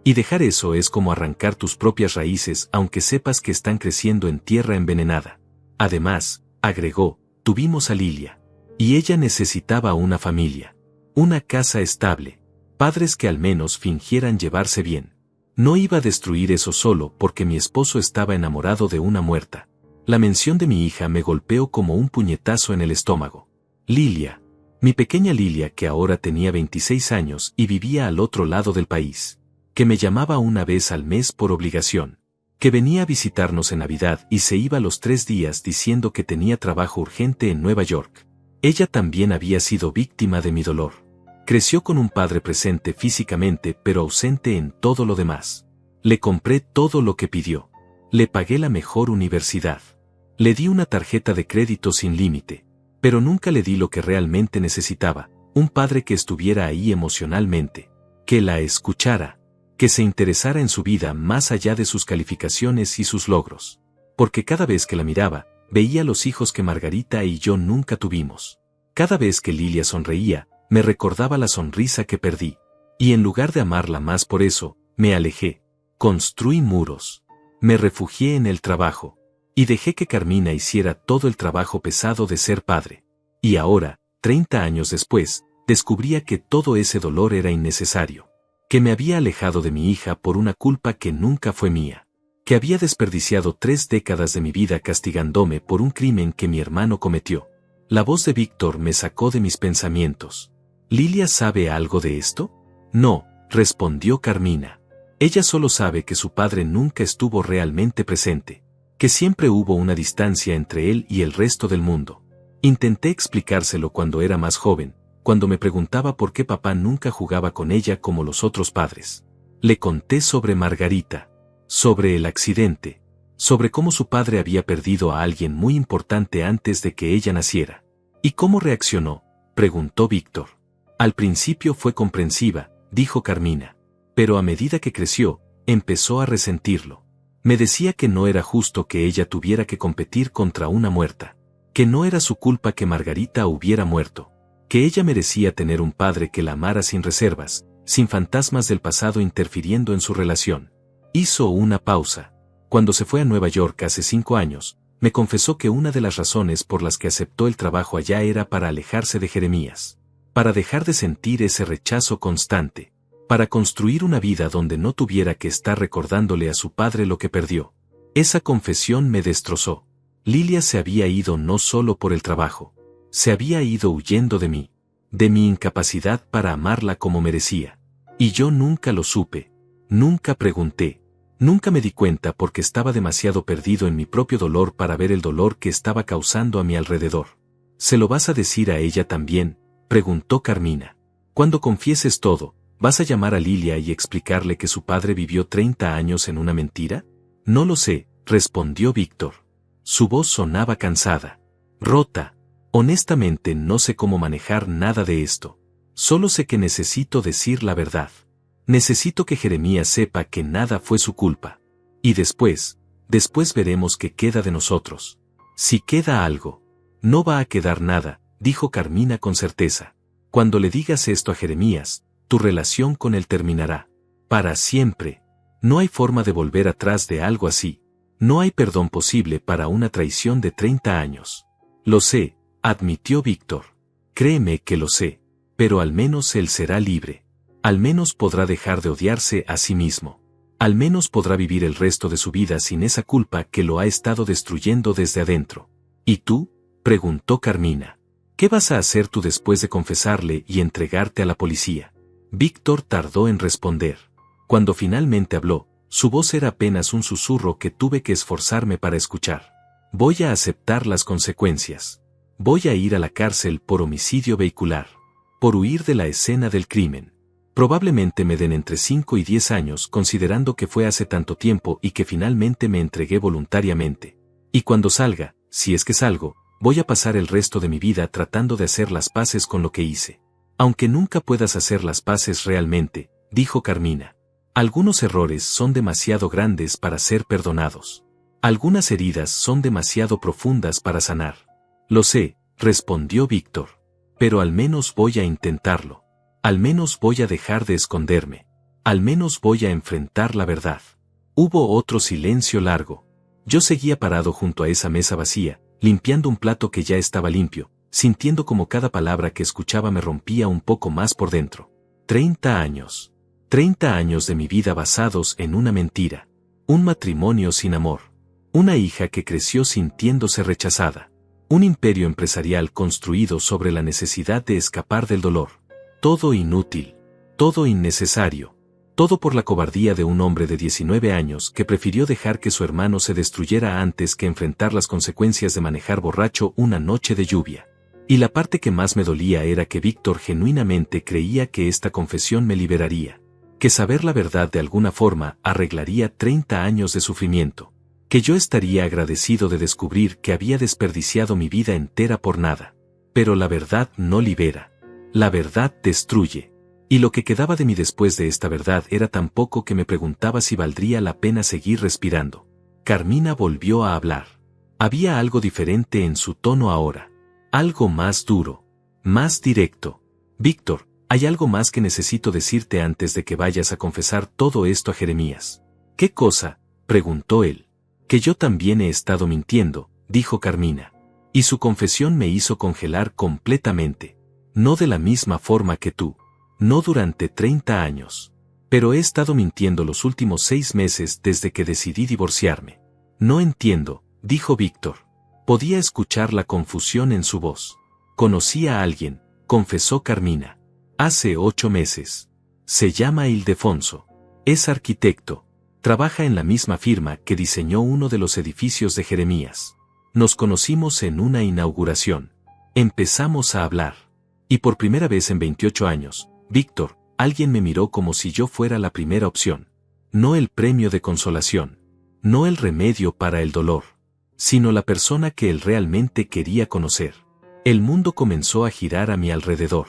Y dejar eso es como arrancar tus propias raíces aunque sepas que están creciendo en tierra envenenada. Además, agregó, tuvimos a Lilia. Y ella necesitaba una familia. Una casa estable. Padres que al menos fingieran llevarse bien. No iba a destruir eso solo porque mi esposo estaba enamorado de una muerta. La mención de mi hija me golpeó como un puñetazo en el estómago. Lilia. Mi pequeña Lilia que ahora tenía 26 años y vivía al otro lado del país. Que me llamaba una vez al mes por obligación. Que venía a visitarnos en Navidad y se iba los 3 días diciendo que tenía trabajo urgente en Nueva York. Ella también había sido víctima de mi dolor. Creció con un padre presente físicamente pero ausente en todo lo demás. Le compré todo lo que pidió. Le pagué la mejor universidad. Le di una tarjeta de crédito sin límite. Pero nunca le di lo que realmente necesitaba, un padre que estuviera ahí emocionalmente. Que la escuchara. Que se interesara en su vida más allá de sus calificaciones y sus logros. Porque cada vez que la miraba, veía los hijos que Margarita y yo nunca tuvimos. Cada vez que Lilia sonreía, me recordaba la sonrisa que perdí. Y en lugar de amarla más por eso, me alejé. Construí muros. Me refugié en el trabajo. Y dejé que Carmina hiciera todo el trabajo pesado de ser padre. Y ahora, 30 años después, descubría que todo ese dolor era innecesario. Que me había alejado de mi hija por una culpa que nunca fue mía. Que había desperdiciado 3 décadas de mi vida castigándome por un crimen que mi hermano cometió. La voz de Víctor me sacó de mis pensamientos. ¿Lilia sabe algo de esto? No, respondió Carmina. Ella solo sabe que su padre nunca estuvo realmente presente. Que siempre hubo una distancia entre él y el resto del mundo. Intenté explicárselo cuando era más joven, cuando me preguntaba por qué papá nunca jugaba con ella como los otros padres. Le conté sobre Margarita, sobre el accidente, sobre cómo su padre había perdido a alguien muy importante antes de que ella naciera. ¿Y cómo reaccionó?, preguntó Víctor. Al principio fue comprensiva, dijo Carmina. Pero a medida que creció, empezó a resentirlo. Me decía que no era justo que ella tuviera que competir contra una muerta. Que no era su culpa que Margarita hubiera muerto. Que ella merecía tener un padre que la amara sin reservas, sin fantasmas del pasado interfiriendo en su relación. Hizo una pausa. Cuando se fue a Nueva York hace 5 años, me confesó que una de las razones por las que aceptó el trabajo allá era para alejarse de Jeremías. Para dejar de sentir ese rechazo constante. Para construir una vida donde no tuviera que estar recordándole a su padre lo que perdió. Esa confesión me destrozó. Lilia se había ido no solo por el trabajo. Se había ido huyendo de mí. De mi incapacidad para amarla como merecía. Y yo nunca lo supe. Nunca pregunté. Nunca me di cuenta porque estaba demasiado perdido en mi propio dolor para ver el dolor que estaba causando a mi alrededor. ¿Se lo vas a decir a ella también?, preguntó Carmina. Cuando confieses todo, ¿vas a llamar a Lilia y explicarle que su padre vivió 30 años en una mentira? No lo sé, respondió Víctor. Su voz sonaba cansada. Rota. Honestamente no sé cómo manejar nada de esto. Solo sé que necesito decir la verdad. Necesito que Jeremías sepa que nada fue su culpa. Y después veremos qué queda de nosotros. Si queda algo. No va a quedar nada, dijo Carmina con certeza. Cuando le digas esto a Jeremías, tu relación con él terminará. Para siempre. No hay forma de volver atrás de algo así. No hay perdón posible para una traición de 30 años. Lo sé, admitió Víctor. Créeme que lo sé. Pero al menos él será libre. Al menos podrá dejar de odiarse a sí mismo. Al menos podrá vivir el resto de su vida sin esa culpa que lo ha estado destruyendo desde adentro. ¿Y tú?, preguntó Carmina. ¿Qué vas a hacer tú después de confesarle y entregarte a la policía? Víctor tardó en responder. Cuando finalmente habló, su voz era apenas un susurro que tuve que esforzarme para escuchar. Voy a aceptar las consecuencias. Voy a ir a la cárcel por homicidio vehicular. Por huir de la escena del crimen. Probablemente me den entre 5 y 10 años considerando que fue hace tanto tiempo y que finalmente me entregué voluntariamente. Y cuando salga, si es que salgo, voy a pasar el resto de mi vida tratando de hacer las paces con lo que hice. Aunque nunca puedas hacer las paces realmente, dijo Carmina. Algunos errores son demasiado grandes para ser perdonados. Algunas heridas son demasiado profundas para sanar. Lo sé, respondió Víctor. Pero al menos voy a intentarlo. Al menos voy a dejar de esconderme. Al menos voy a enfrentar la verdad. Hubo otro silencio largo. Yo seguía parado junto a esa mesa vacía, limpiando un plato que ya estaba limpio, sintiendo como cada palabra que escuchaba me rompía un poco más por dentro. 30 años. 30 años de mi vida basados en una mentira. Un matrimonio sin amor. Una hija que creció sintiéndose rechazada. Un imperio empresarial construido sobre la necesidad de escapar del dolor. Todo inútil. Todo innecesario. Todo por la cobardía de un hombre de 19 años que prefirió dejar que su hermano se destruyera antes que enfrentar las consecuencias de manejar borracho una noche de lluvia. Y la parte que más me dolía era que Víctor genuinamente creía que esta confesión me liberaría. Que saber la verdad de alguna forma arreglaría 30 años de sufrimiento. Que yo estaría agradecido de descubrir que había desperdiciado mi vida entera por nada. Pero la verdad no libera. La verdad destruye. Y lo que quedaba de mí después de esta verdad era tan poco que me preguntaba si valdría la pena seguir respirando. Carmina volvió a hablar. Había algo diferente en su tono ahora. Algo más duro. Más directo. Víctor, hay algo más que necesito decirte antes de que vayas a confesar todo esto a Jeremías. ¿Qué cosa?, preguntó él. Que yo también he estado mintiendo, dijo Carmina. Y su confesión me hizo congelar completamente. No de la misma forma que tú. No durante 30 años. Pero he estado mintiendo los últimos 6 meses desde que decidí divorciarme. No entiendo, dijo Víctor. Podía escuchar la confusión en su voz. Conocí a alguien, confesó Carmina. Hace 8 meses. Se llama Ildefonso. Es arquitecto. Trabaja en la misma firma que diseñó uno de los edificios de Jeremías. Nos conocimos en una inauguración. Empezamos a hablar. Y por primera vez en 28 años, Víctor, alguien me miró como si yo fuera la primera opción. No el premio de consolación. No el remedio para el dolor. Sino la persona que él realmente quería conocer. El mundo comenzó a girar a mi alrededor.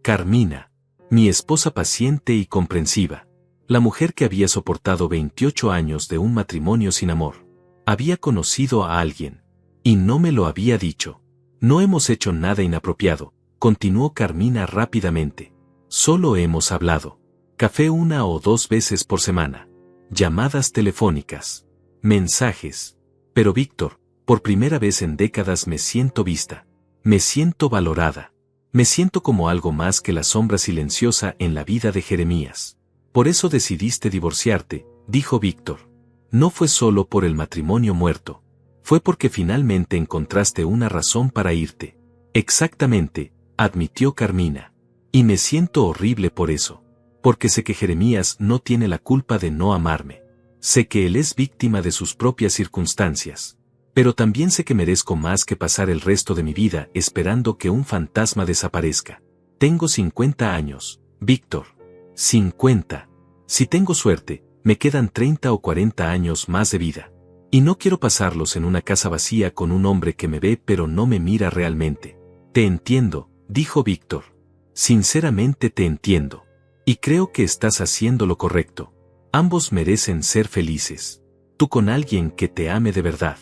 Carmina. Mi esposa paciente y comprensiva. La mujer que había soportado 28 años de un matrimonio sin amor. Había conocido a alguien. Y no me lo había dicho. No hemos hecho nada inapropiado. Continuó Carmina rápidamente. Solo hemos hablado. Café 1 o 2 veces por semana. Llamadas telefónicas. Mensajes. Pero Víctor, por primera vez en décadas me siento vista. Me siento valorada. Me siento como algo más que la sombra silenciosa en la vida de Jeremías. Por eso decidiste divorciarte, dijo Víctor. No fue solo por el matrimonio muerto. Fue porque finalmente encontraste una razón para irte. Exactamente, admitió Carmina. Y me siento horrible por eso. Porque sé que Jeremías no tiene la culpa de no amarme. Sé que él es víctima de sus propias circunstancias. Pero también sé que merezco más que pasar el resto de mi vida esperando que un fantasma desaparezca. Tengo 50 años, Víctor. 50. Si tengo suerte, me quedan 30 o 40 años más de vida. Y no quiero pasarlos en una casa vacía con un hombre que me ve pero no me mira realmente. Te entiendo, dijo Víctor. Sinceramente te entiendo. Y creo que estás haciendo lo correcto. Ambos merecen ser felices. Tú con alguien que te ame de verdad.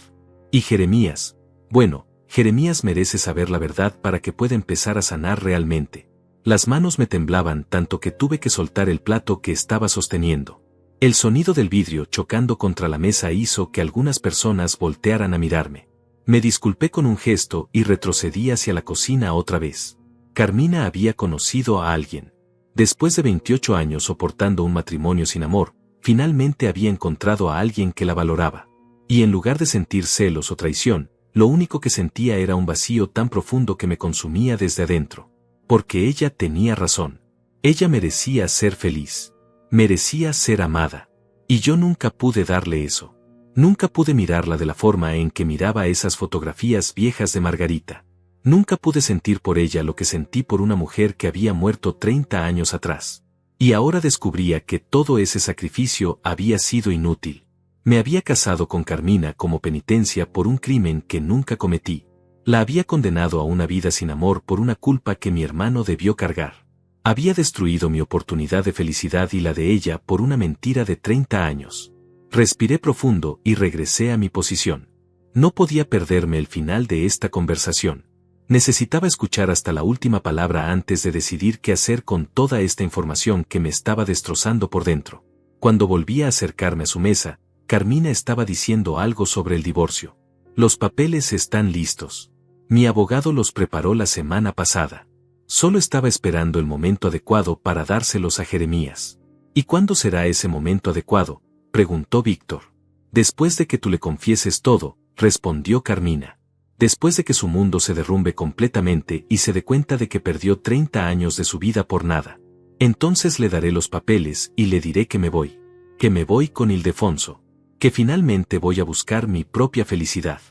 Y Jeremías. Bueno, Jeremías merece saber la verdad para que pueda empezar a sanar realmente. Las manos me temblaban tanto que tuve que soltar el plato que estaba sosteniendo. El sonido del vidrio chocando contra la mesa hizo que algunas personas voltearan a mirarme. Me disculpé con un gesto y retrocedí hacia la cocina otra vez. Carmina había conocido a alguien. Después de 28 años soportando un matrimonio sin amor, finalmente había encontrado a alguien que la valoraba. Y en lugar de sentir celos o traición, lo único que sentía era un vacío tan profundo que me consumía desde adentro. Porque ella tenía razón. Ella merecía ser feliz. Merecía ser amada. Y yo nunca pude darle eso. Nunca pude mirarla de la forma en que miraba esas fotografías viejas de Margarita. Nunca pude sentir por ella lo que sentí por una mujer que había muerto 30 años atrás. Y ahora descubría que todo ese sacrificio había sido inútil. Me había casado con Carmina como penitencia por un crimen que nunca cometí. La había condenado a una vida sin amor por una culpa que mi hermano debió cargar. Había destruido mi oportunidad de felicidad y la de ella por una mentira de 30 años. Respiré profundo y regresé a mi posición. No podía perderme el final de esta conversación. Necesitaba escuchar hasta la última palabra antes de decidir qué hacer con toda esta información que me estaba destrozando por dentro. Cuando volví a acercarme a su mesa, Carmina estaba diciendo algo sobre el divorcio. Los papeles están listos. Mi abogado los preparó la semana pasada. Solo estaba esperando el momento adecuado para dárselos a Jeremías. ¿Y cuándo será ese momento adecuado?, preguntó Víctor. Después de que tú le confieses todo, respondió Carmina. Después de que su mundo se derrumbe completamente y se dé cuenta de que perdió 30 años de su vida por nada. Entonces le daré los papeles y le diré que me voy. Que me voy con Ildefonso. Que finalmente voy a buscar mi propia felicidad.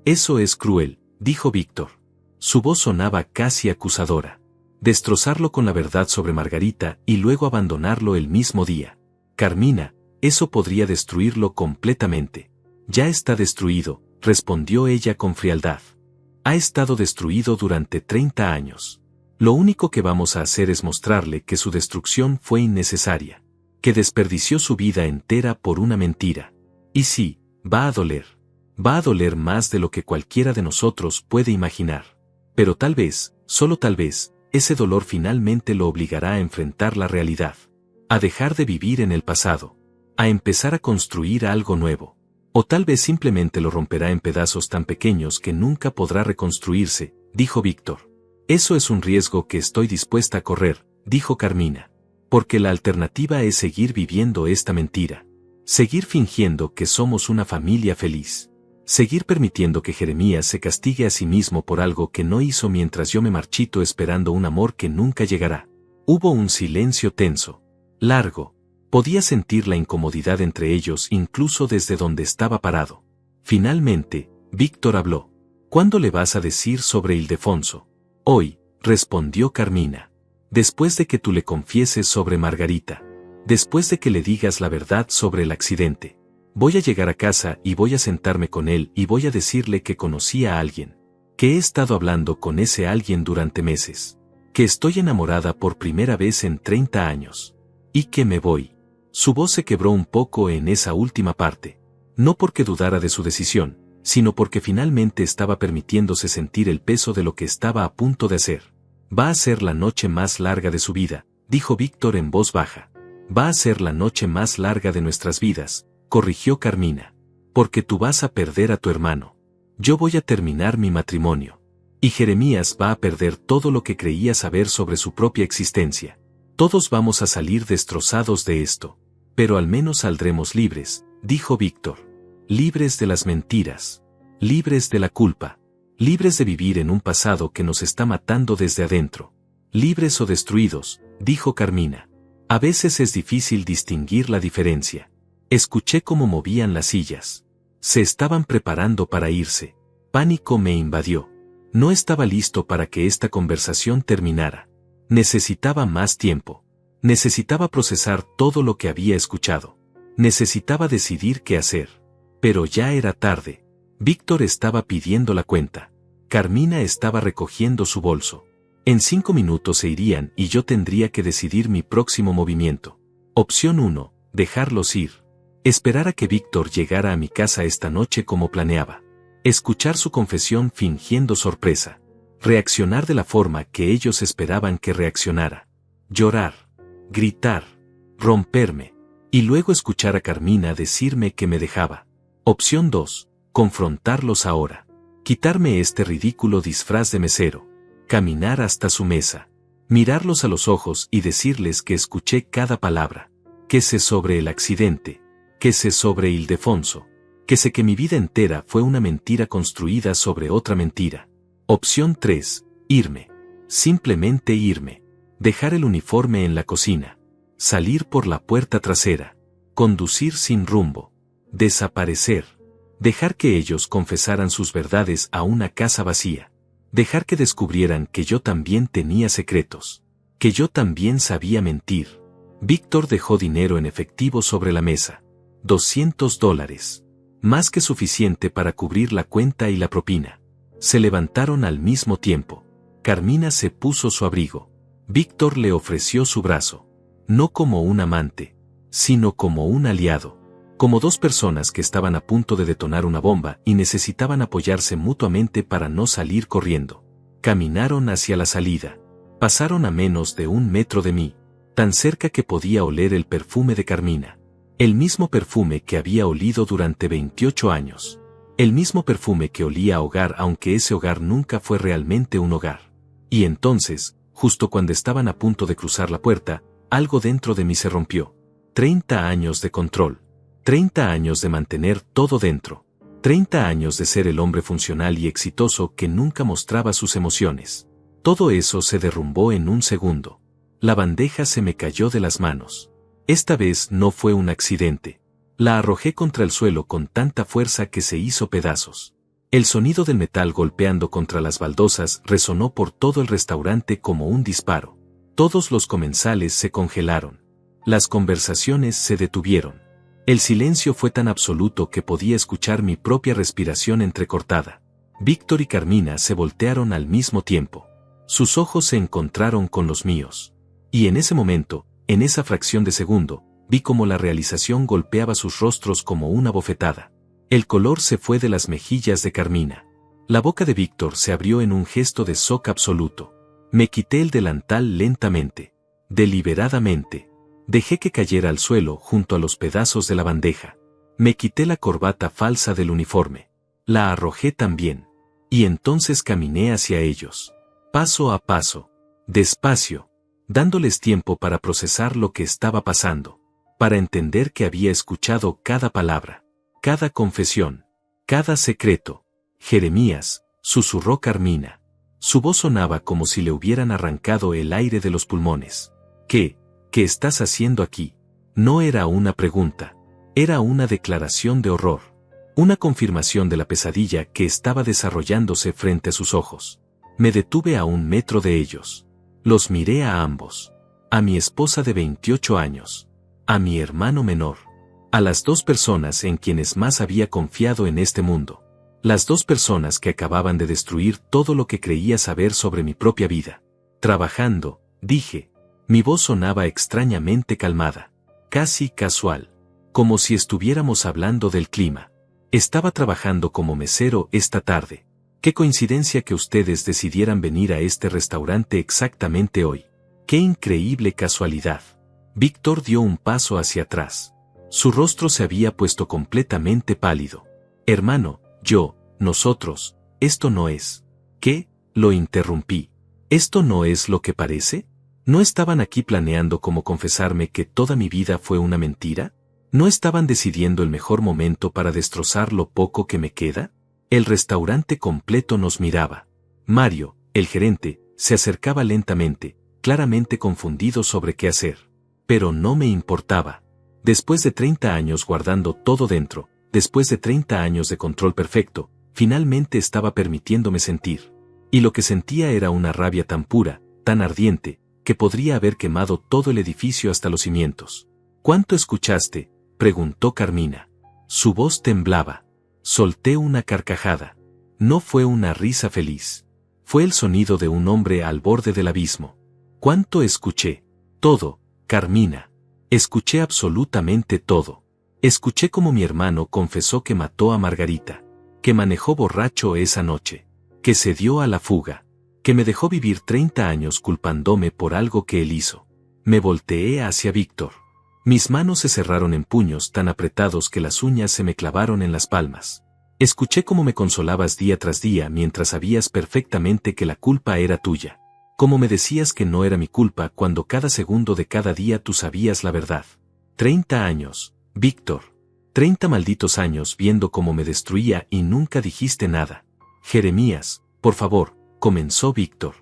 Eso es cruel, dijo Víctor. Su voz sonaba casi acusadora. Destrozarlo con la verdad sobre Margarita y luego abandonarlo el mismo día. Carmina, eso podría destruirlo completamente. Ya está destruido, respondió ella con frialdad. Ha estado destruido durante 30 años. Lo único que vamos a hacer es mostrarle que su destrucción fue innecesaria. Que desperdició su vida entera por una mentira. Y sí, va a doler. Va a doler más de lo que cualquiera de nosotros puede imaginar. Pero tal vez, solo tal vez, ese dolor finalmente lo obligará a enfrentar la realidad. A dejar de vivir en el pasado. A empezar a construir algo nuevo. O tal vez simplemente lo romperá en pedazos tan pequeños que nunca podrá reconstruirse, dijo Víctor. Eso es un riesgo que estoy dispuesta a correr, dijo Carmina. Porque la alternativa es seguir viviendo esta mentira. Seguir fingiendo que somos una familia feliz. Seguir permitiendo que Jeremías se castigue a sí mismo por algo que no hizo mientras yo me marchito esperando un amor que nunca llegará. Hubo un silencio tenso. Largo. Podía sentir la incomodidad entre ellos incluso desde donde estaba parado. Finalmente, Víctor habló. ¿Cuándo le vas a decir sobre Ildefonso? Hoy, respondió Carmina. Después de que tú le confieses sobre Margarita. Después de que le digas la verdad sobre el accidente. Voy a llegar a casa y voy a sentarme con él y voy a decirle que conocí a alguien. Que he estado hablando con ese alguien durante meses. Que estoy enamorada por primera vez en 30 años. Y que me voy. Su voz se quebró un poco en esa última parte. No porque dudara de su decisión, sino porque finalmente estaba permitiéndose sentir el peso de lo que estaba a punto de hacer. Va a ser la noche más larga de su vida, dijo Víctor en voz baja. Va a ser la noche más larga de nuestras vidas, corrigió Carmina. Porque tú vas a perder a tu hermano. Yo voy a terminar mi matrimonio. Y Jeremías va a perder todo lo que creía saber sobre su propia existencia. Todos vamos a salir destrozados de esto. Pero al menos saldremos libres, dijo Víctor. Libres de las mentiras. Libres de la culpa. Libres de vivir en un pasado que nos está matando desde adentro. Libres o destruidos, dijo Carmina. A veces es difícil distinguir la diferencia. Escuché cómo movían las sillas. Se estaban preparando para irse. Pánico me invadió. No estaba listo para que esta conversación terminara. Necesitaba más tiempo. Necesitaba procesar todo lo que había escuchado. Necesitaba decidir qué hacer. Pero ya era tarde. Víctor estaba pidiendo la cuenta. Carmina estaba recogiendo su bolso. En 5 minutos se irían y yo tendría que decidir mi próximo movimiento. Opción 1, dejarlos ir. Esperar a que Víctor llegara a mi casa esta noche como planeaba. Escuchar su confesión fingiendo sorpresa. Reaccionar de la forma que ellos esperaban que reaccionara. Llorar. Gritar. Romperme. Y luego escuchar a Carmina decirme que me dejaba. Opción 2. Confrontarlos ahora. Quitarme este ridículo disfraz de mesero. Caminar hasta su mesa. Mirarlos a los ojos y decirles que escuché cada palabra. Que sé sobre el accidente. Que sé sobre Ildefonso. Que sé que mi vida entera fue una mentira construida sobre otra mentira. Opción 3. Irme. Simplemente irme. Dejar el uniforme en la cocina. Salir por la puerta trasera. Conducir sin rumbo. Desaparecer. Dejar que ellos confesaran sus verdades a una casa vacía. Dejar que descubrieran que yo también tenía secretos. Que yo también sabía mentir. Víctor dejó dinero en efectivo sobre la mesa. $200. Más que suficiente para cubrir la cuenta y la propina. Se levantaron al mismo tiempo. Carmina se puso su abrigo. Víctor le ofreció su brazo. No como un amante, sino como un aliado. Como dos personas que estaban a punto de detonar una bomba y necesitaban apoyarse mutuamente para no salir corriendo. Caminaron hacia la salida. Pasaron a menos de 1 metro de mí, tan cerca que podía oler el perfume de Carmina. El mismo perfume que había olido durante 28 años. El mismo perfume que olía a hogar, aunque ese hogar nunca fue realmente un hogar. Y entonces, justo cuando estaban a punto de cruzar la puerta, algo dentro de mí se rompió. 30 años de control. 30 años de mantener todo dentro. 30 años de ser el hombre funcional y exitoso que nunca mostraba sus emociones. Todo eso se derrumbó en un segundo. La bandeja se me cayó de las manos. Esta vez no fue un accidente. La arrojé contra el suelo con tanta fuerza que se hizo pedazos. El sonido del metal golpeando contra las baldosas resonó por todo el restaurante como un disparo. Todos los comensales se congelaron. Las conversaciones se detuvieron. El silencio fue tan absoluto que podía escuchar mi propia respiración entrecortada. Víctor y Carmina se voltearon al mismo tiempo. Sus ojos se encontraron con los míos. Y en ese momento, en esa fracción de segundo, vi cómo la realización golpeaba sus rostros como una bofetada. El color se fue de las mejillas de Carmina. La boca de Víctor se abrió en un gesto de shock absoluto. Me quité el delantal lentamente. Deliberadamente. Dejé que cayera al suelo junto a los pedazos de la bandeja. Me quité la corbata falsa del uniforme. La arrojé también. Y entonces caminé hacia ellos. Paso a paso. Despacio. Dándoles tiempo para procesar lo que estaba pasando. Para entender que había escuchado cada palabra. Cada confesión. Cada secreto. Jeremías, susurró Carmina. Su voz sonaba como si le hubieran arrancado el aire de los pulmones. ¿Qué estás haciendo aquí? No era una pregunta. Era una declaración de horror. Una confirmación de la pesadilla que estaba desarrollándose frente a sus ojos. Me detuve a 1 metro de ellos. Los miré a ambos. A mi esposa de 28 años. A mi hermano menor. A las 2 personas en quienes más había confiado en este mundo. Las 2 personas que acababan de destruir todo lo que creía saber sobre mi propia vida. Trabajando, dije. Mi voz sonaba extrañamente calmada. Casi casual. Como si estuviéramos hablando del clima. Estaba trabajando como mesero esta tarde. Qué coincidencia que ustedes decidieran venir a este restaurante exactamente hoy. Qué increíble casualidad. Víctor dio un paso hacia atrás. Su rostro se había puesto completamente pálido. Hermano, nosotros, esto no es. ¿Qué? Lo interrumpí. ¿Esto no es lo que parece? ¿No estaban aquí planeando cómo confesarme que toda mi vida fue una mentira? ¿No estaban decidiendo el mejor momento para destrozar lo poco que me queda? El restaurante completo nos miraba. Mario, el gerente, se acercaba lentamente, claramente confundido sobre qué hacer. Pero no me importaba. Después de 30 años guardando todo dentro, después de 30 años de control perfecto, finalmente estaba permitiéndome sentir. Y lo que sentía era una rabia tan pura, tan ardiente, que podría haber quemado todo el edificio hasta los cimientos. ¿Cuánto escuchaste?, preguntó Carmina. Su voz temblaba. Solté una carcajada. No fue una risa feliz. Fue el sonido de un hombre al borde del abismo. ¿Cuánto escuché? Todo, Carmina. Escuché absolutamente todo. Escuché cómo mi hermano confesó que mató a Margarita, que manejó borracho esa noche, que se dio a la fuga, que me dejó vivir 30 años culpándome por algo que él hizo. Me volteé hacia Víctor. Mis manos se cerraron en puños tan apretados que las uñas se me clavaron en las palmas. Escuché cómo me consolabas día tras día mientras sabías perfectamente que la culpa era tuya. Cómo me decías que no era mi culpa cuando cada segundo de cada día tú sabías la verdad. 30 años, Víctor. 30 malditos años viendo cómo me destruía y nunca dijiste nada. Jeremías, por favor, comenzó Víctor.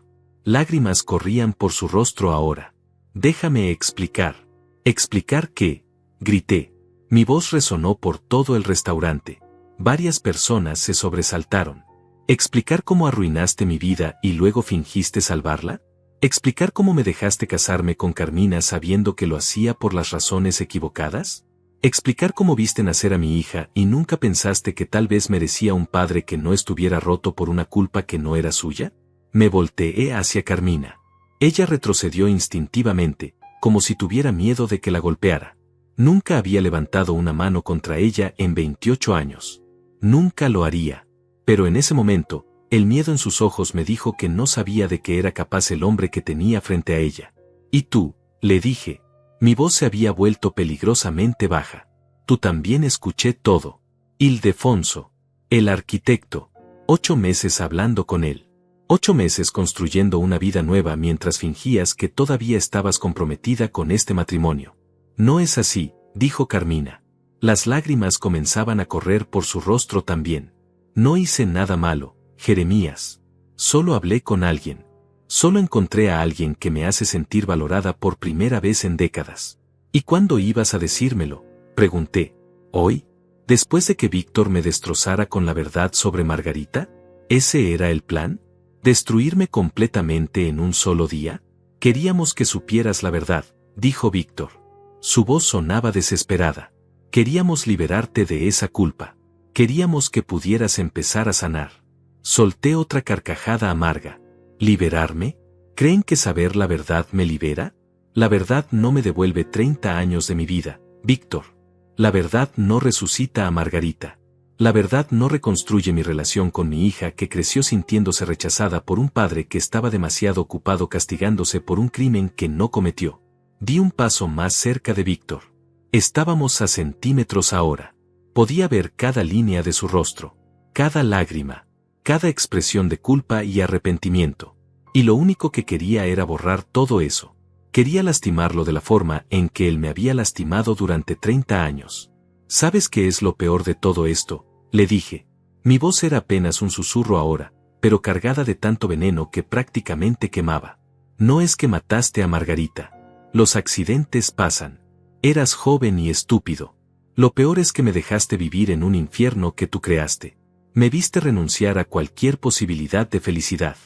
Lágrimas corrían por su rostro ahora. Déjame explicar. ¿Explicar qué? Grité. Mi voz resonó por todo el restaurante. Varias personas se sobresaltaron. ¿Explicar cómo arruinaste mi vida y luego fingiste salvarla? ¿Explicar cómo me dejaste casarme con Carmina sabiendo que lo hacía por las razones equivocadas? ¿Explicar cómo viste nacer a mi hija y nunca pensaste que tal vez merecía un padre que no estuviera roto por una culpa que no era suya? Me volteé hacia Carmina. Ella retrocedió instintivamente, como si tuviera miedo de que la golpeara. Nunca había levantado una mano contra ella en 28 años. Nunca lo haría. Pero en ese momento, el miedo en sus ojos me dijo que no sabía de qué era capaz el hombre que tenía frente a ella. ¿Y tú? Le dije. Mi voz se había vuelto peligrosamente baja. Tú también escuché todo. Ildefonso. El arquitecto. 8 meses hablando con él. 8 meses construyendo una vida nueva mientras fingías que todavía estabas comprometida con este matrimonio. No es así, dijo Carmina. Las lágrimas comenzaban a correr por su rostro también. No hice nada malo, Jeremías. Solo hablé con alguien. Solo encontré a alguien que me hace sentir valorada por primera vez en décadas. ¿Y cuándo ibas a decírmelo? Pregunté. ¿Hoy? ¿Después de que Víctor me destrozara con la verdad sobre Margarita? ¿Ese era el plan? ¿Destruirme completamente en un solo día? Queríamos que supieras la verdad, dijo Víctor. Su voz sonaba desesperada. Queríamos liberarte de esa culpa. Queríamos que pudieras empezar a sanar. Solté otra carcajada amarga. ¿Liberarme? ¿Creen que saber la verdad me libera? La verdad no me devuelve 30 años de mi vida, Víctor. La verdad no resucita a Margarita. La verdad no reconstruye mi relación con mi hija que creció sintiéndose rechazada por un padre que estaba demasiado ocupado castigándose por un crimen que no cometió. Di un paso más cerca de Víctor. Estábamos a centímetros ahora. Podía ver cada línea de su rostro, cada lágrima, cada expresión de culpa y arrepentimiento. Y lo único que quería era borrar todo eso. Quería lastimarlo de la forma en que él me había lastimado durante 30 años. ¿Sabes qué es lo peor de todo esto? Le dije. Mi voz era apenas un susurro ahora, pero cargada de tanto veneno que prácticamente quemaba. No es que mataste a Margarita. Los accidentes pasan. Eras joven y estúpido. Lo peor es que me dejaste vivir en un infierno que tú creaste. Me viste renunciar a cualquier posibilidad de felicidad.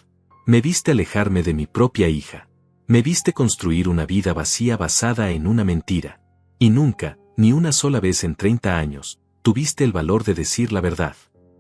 Me viste alejarme de mi propia hija. Me viste construir una vida vacía basada en una mentira. Y nunca, ni una sola vez en 30 años, tuviste el valor de decir la verdad.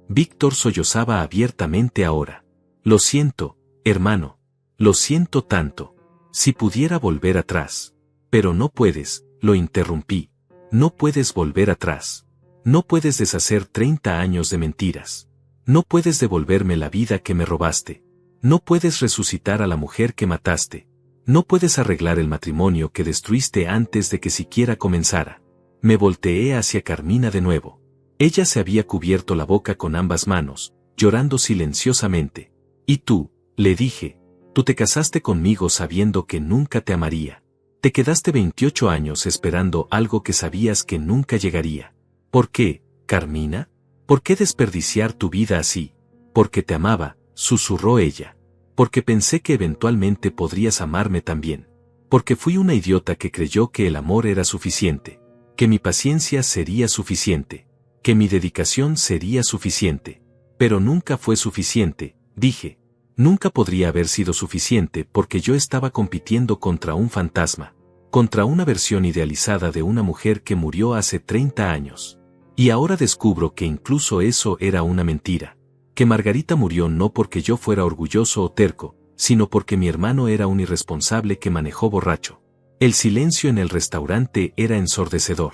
Víctor sollozaba abiertamente ahora. Lo siento, hermano. Lo siento tanto. Si pudiera volver atrás. Pero no puedes, lo interrumpí. No puedes volver atrás. No puedes deshacer 30 años de mentiras. No puedes devolverme la vida que me robaste. No puedes resucitar a la mujer que mataste. No puedes arreglar el matrimonio que destruiste antes de que siquiera comenzara. Me volteé hacia Carmina de nuevo. Ella se había cubierto la boca con ambas manos, llorando silenciosamente. ¿Y tú? Le dije. Tú te casaste conmigo sabiendo que nunca te amaría. Te quedaste 28 años esperando algo que sabías que nunca llegaría. ¿Por qué, Carmina? ¿Por qué desperdiciar tu vida así? Porque te amaba, susurró ella. Porque pensé que eventualmente podrías amarme también. Porque fui una idiota que creyó que el amor era suficiente. Que mi paciencia sería suficiente. Que mi dedicación sería suficiente. Pero nunca fue suficiente, dije. Nunca podría haber sido suficiente porque yo estaba compitiendo contra un fantasma. Contra una versión idealizada de una mujer que murió hace 30 años. Y ahora descubro que incluso eso era una mentira. Que Margarita murió no porque yo fuera orgulloso o terco, sino porque mi hermano era un irresponsable que manejó borracho. El silencio en el restaurante era ensordecedor.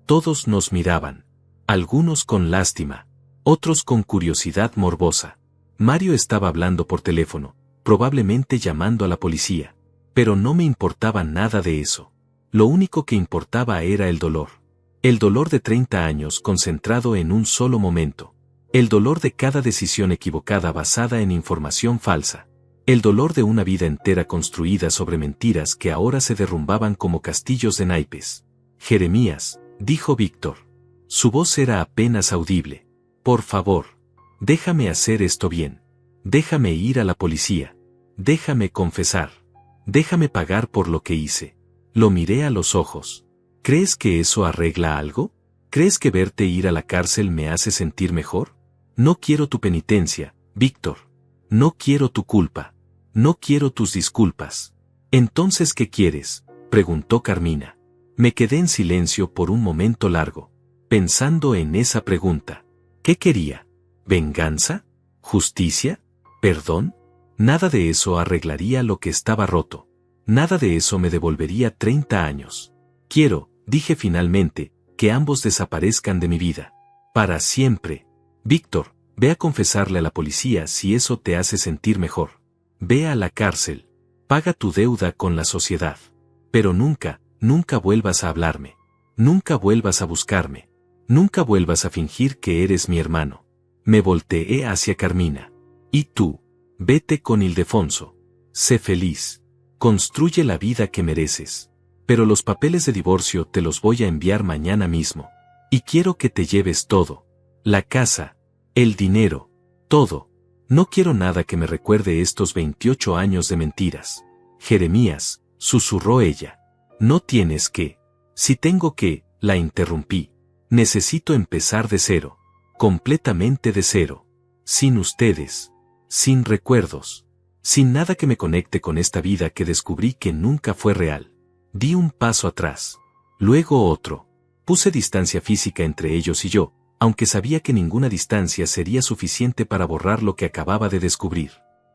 Todos nos miraban. Algunos con lástima, otros con curiosidad morbosa. Mario estaba hablando por teléfono, probablemente llamando a la policía. Pero no me importaba nada de eso. Lo único que importaba era el dolor. El dolor de 30 años concentrado en un solo momento. El dolor de cada decisión equivocada basada en información falsa. El dolor de una vida entera construida sobre mentiras que ahora se derrumbaban como castillos de naipes. Jeremías, dijo Víctor. Su voz era apenas audible. Por favor, déjame hacer esto bien. Déjame ir a la policía. Déjame confesar. Déjame pagar por lo que hice. Lo miré a los ojos. ¿Crees que eso arregla algo? ¿Crees que verte ir a la cárcel me hace sentir mejor? No quiero tu penitencia, Víctor. No quiero tu culpa. No quiero tus disculpas. ¿Entonces qué quieres?, preguntó Carmina. Me quedé en silencio por un momento largo, pensando en esa pregunta. ¿Qué quería? ¿Venganza? ¿Justicia? ¿Perdón? Nada de eso arreglaría lo que estaba roto. Nada de eso me devolvería 30 años. Quiero, dije finalmente, que ambos desaparezcan de mi vida. Para siempre. Víctor, ve a confesarle a la policía si eso te hace sentir mejor. Ve a la cárcel. Paga tu deuda con la sociedad. Pero nunca, nunca vuelvas a hablarme. Nunca vuelvas a buscarme. Nunca vuelvas a fingir que eres mi hermano. Me volteé hacia Carmina. Y tú, vete con Ildefonso. Sé feliz. Construye la vida que mereces. Pero los papeles de divorcio te los voy a enviar mañana mismo. Y quiero que te lleves todo. La casa, el dinero, todo. No quiero nada que me recuerde estos 28 años de mentiras. Jeremías, susurró ella. No tienes que. Si tengo que, la interrumpí. Necesito empezar de cero. Completamente de cero. Sin ustedes. Sin recuerdos. Sin nada que me conecte con esta vida que descubrí que nunca fue real. Di un paso atrás. Luego otro. Puse distancia física entre ellos y yo, aunque sabía que ninguna distancia sería suficiente para borrar lo que acababa de descubrir.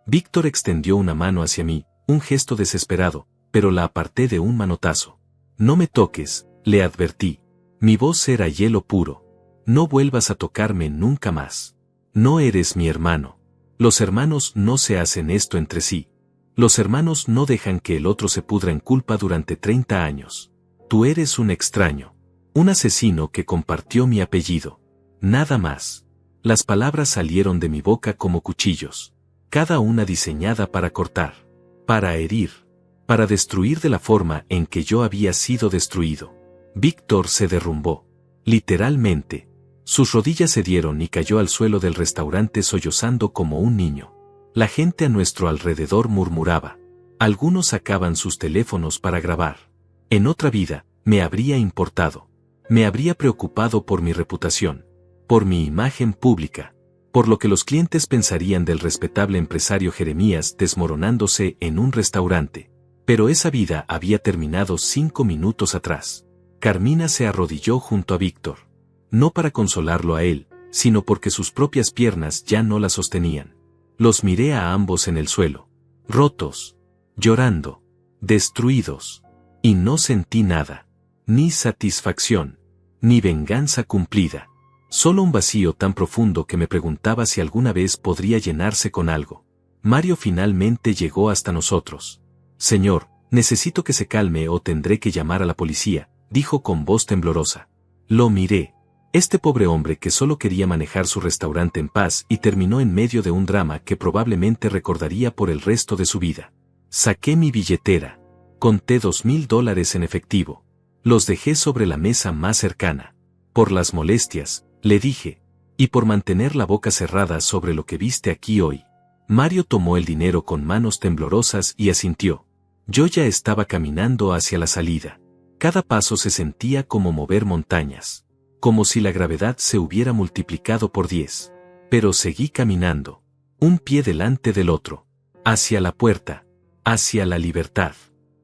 Víctor extendió una mano hacia mí, un gesto desesperado, pero la aparté de un manotazo. No me toques, le advertí. Mi voz era hielo puro. No vuelvas a tocarme nunca más. No eres mi hermano. Los hermanos no se hacen esto entre sí. Los hermanos no dejan que el otro se pudra en culpa durante 30 años. Tú eres un extraño. Un asesino que compartió mi apellido. Nada más. Las palabras salieron de mi boca como cuchillos. Cada una diseñada para cortar. Para herir. Para destruir de la forma en que yo había sido destruido. Víctor se derrumbó. Literalmente. Sus rodillas cedieron y cayó al suelo del restaurante sollozando como un niño. La gente a nuestro alrededor murmuraba. Algunos sacaban sus teléfonos para grabar. En otra vida, me habría importado. Me habría preocupado por mi reputación. Por mi imagen pública. Por lo que los clientes pensarían del respetable empresario Jeremías desmoronándose en un restaurante. Pero esa vida había terminado 5 minutos atrás. Carmina se arrodilló junto a Víctor. No para consolarlo a él, sino porque sus propias piernas ya no la sostenían. Los miré a ambos en el suelo. Rotos. Llorando. Destruidos. Y no sentí nada. Ni satisfacción. Ni venganza cumplida. Solo un vacío tan profundo que me preguntaba si alguna vez podría llenarse con algo. Mario finalmente llegó hasta nosotros. Señor, necesito que se calme o tendré que llamar a la policía, dijo con voz temblorosa. Lo miré. Este pobre hombre que solo quería manejar su restaurante en paz y terminó en medio de un drama que probablemente recordaría por el resto de su vida. Saqué mi billetera. Conté $2,000 en efectivo. Los dejé sobre la mesa más cercana. Por las molestias, le dije, y por mantener la boca cerrada sobre lo que viste aquí hoy. Mario tomó el dinero con manos temblorosas y asintió. Yo ya estaba caminando hacia la salida. Cada paso se sentía como mover montañas. Como si la gravedad se hubiera multiplicado por 10. Pero seguí caminando. Un pie delante del otro. Hacia la puerta. Hacia la libertad.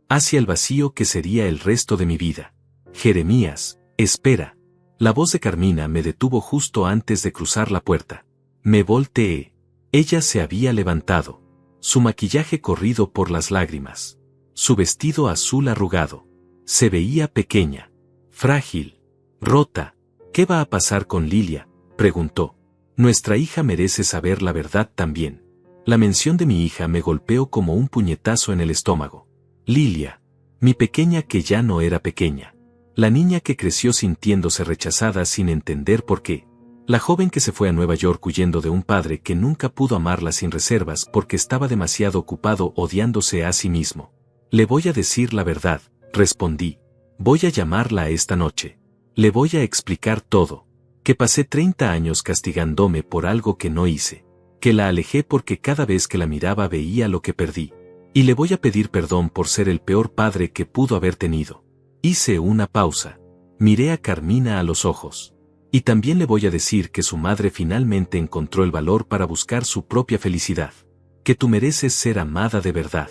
Hacia el vacío que sería el resto de mi vida. Jeremías, espera. La voz de Carmina me detuvo justo antes de cruzar la puerta. Me volteé. Ella se había levantado. Su maquillaje corrido por las lágrimas. Su vestido azul arrugado. Se veía pequeña. Frágil. Rota. ¿Qué va a pasar con Lilia?, preguntó. Nuestra hija merece saber la verdad también. La mención de mi hija me golpeó como un puñetazo en el estómago. Lilia. Mi pequeña que ya no era pequeña. La niña que creció sintiéndose rechazada sin entender por qué. La joven que se fue a Nueva York huyendo de un padre que nunca pudo amarla sin reservas porque estaba demasiado ocupado odiándose a sí mismo. Le voy a decir la verdad, respondí. Voy a llamarla esta noche. Le voy a explicar todo. Que pasé 30 años castigándome por algo que no hice. Que la alejé porque cada vez que la miraba veía lo que perdí. Y le voy a pedir perdón por ser el peor padre que pudo haber tenido. Hice una pausa. Miré a Carmina a los ojos. Y también le voy a decir que su madre finalmente encontró el valor para buscar su propia felicidad. Que tú mereces ser amada de verdad.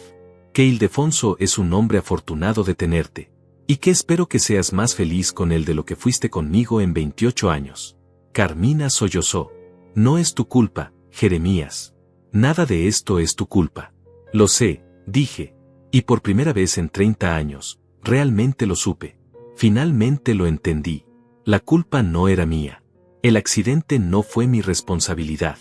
Que Ildefonso es un hombre afortunado de tenerte. Y que espero que seas más feliz con él de lo que fuiste conmigo en 28 años. Carmina sollozó. No es tu culpa, Jeremías. Nada de esto es tu culpa. Lo sé, dije. Y por primera vez en 30 años, realmente lo supe. Finalmente lo entendí. La culpa no era mía. El accidente no fue mi responsabilidad.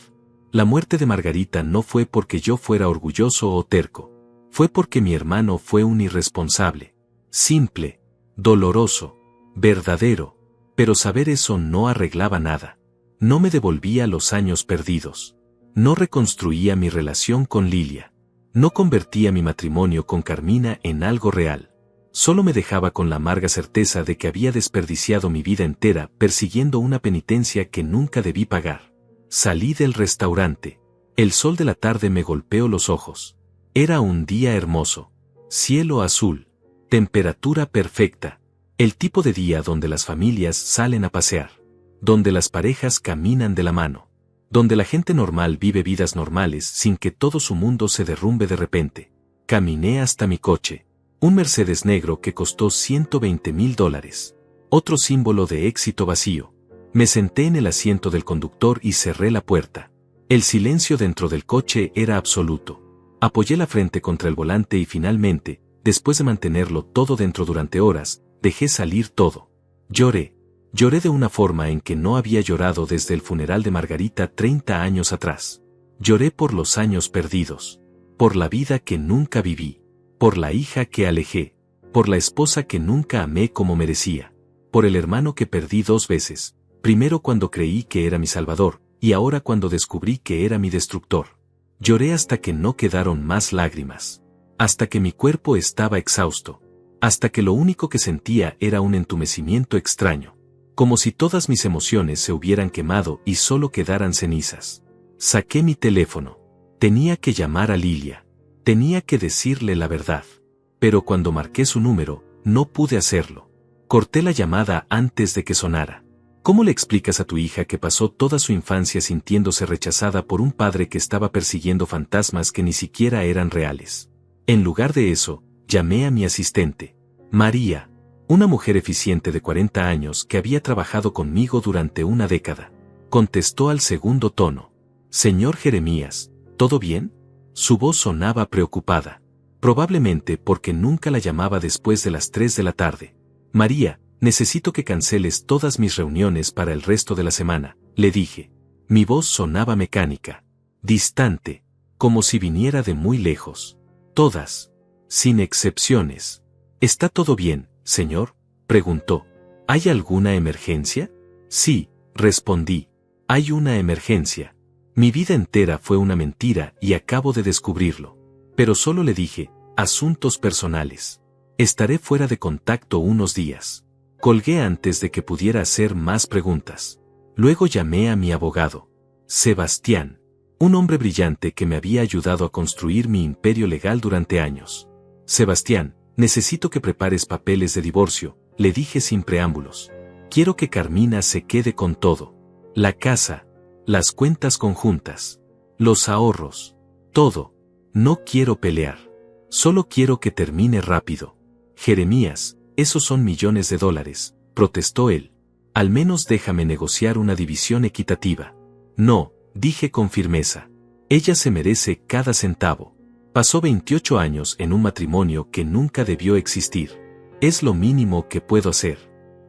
La muerte de Margarita no fue porque yo fuera orgulloso o terco. Fue porque mi hermano fue un irresponsable. Simple, doloroso, verdadero. Pero saber eso no arreglaba nada. No me devolvía los años perdidos. No reconstruía mi relación con Lilia. No convertía mi matrimonio con Carmina en algo real. Solo me dejaba con la amarga certeza de que había desperdiciado mi vida entera persiguiendo una penitencia que nunca debí pagar. Salí del restaurante. El sol de la tarde me golpeó los ojos. Era un día hermoso. Cielo azul. Temperatura perfecta. El tipo de día donde las familias salen a pasear. Donde las parejas caminan de la mano. Donde la gente normal vive vidas normales sin que todo su mundo se derrumbe de repente. Caminé hasta mi coche. Un Mercedes negro que costó $120,000. Otro símbolo de éxito vacío. Me senté en el asiento del conductor y cerré la puerta. El silencio dentro del coche era absoluto. Apoyé la frente contra el volante y finalmente, después de mantenerlo todo dentro durante horas, dejé salir todo. Lloré. Lloré de una forma en que no había llorado desde el funeral de Margarita 30 años atrás. Lloré por los años perdidos. Por la vida que nunca viví. Por la hija que alejé. Por la esposa que nunca amé como merecía. Por el hermano que perdí 2 veces. Primero cuando creí que era mi salvador, y ahora cuando descubrí que era mi destructor. Lloré hasta que no quedaron más lágrimas. Hasta que mi cuerpo estaba exhausto. Hasta que lo único que sentía era un entumecimiento extraño. Como si todas mis emociones se hubieran quemado y solo quedaran cenizas. Saqué mi teléfono. Tenía que llamar a Lilia. Tenía que decirle la verdad. Pero cuando marqué su número, no pude hacerlo. Corté la llamada antes de que sonara. ¿Cómo le explicas a tu hija que pasó toda su infancia sintiéndose rechazada por un padre que estaba persiguiendo fantasmas que ni siquiera eran reales? En lugar de eso, llamé a mi asistente, María, una mujer eficiente de 40 años que había trabajado conmigo durante una década. Contestó al segundo tono. Señor Jeremías, ¿todo bien? Su voz sonaba preocupada. Probablemente porque nunca la llamaba después de las 3 de la tarde. María, necesito que canceles todas mis reuniones para el resto de la semana, le dije. Mi voz sonaba mecánica, distante, como si viniera de muy lejos. Todas, sin excepciones. ¿Está todo bien, señor?, preguntó. ¿Hay alguna emergencia? Sí, respondí. Hay una emergencia. Mi vida entera fue una mentira y acabo de descubrirlo. Pero solo le dije, asuntos personales. Estaré fuera de contacto unos días. Colgué antes de que pudiera hacer más preguntas. Luego llamé a mi abogado, Sebastián, un hombre brillante que me había ayudado a construir mi imperio legal durante años. Sebastián, necesito que prepares papeles de divorcio, le dije sin preámbulos. Quiero que Carmina se quede con todo. La casa, las cuentas conjuntas, los ahorros, todo. No quiero pelear. Solo quiero que termine rápido. Jeremías, esos son millones de dólares, protestó él. Al menos déjame negociar una división equitativa. No, dije con firmeza. Ella se merece cada centavo. Pasó 28 años en un matrimonio que nunca debió existir. Es lo mínimo que puedo hacer.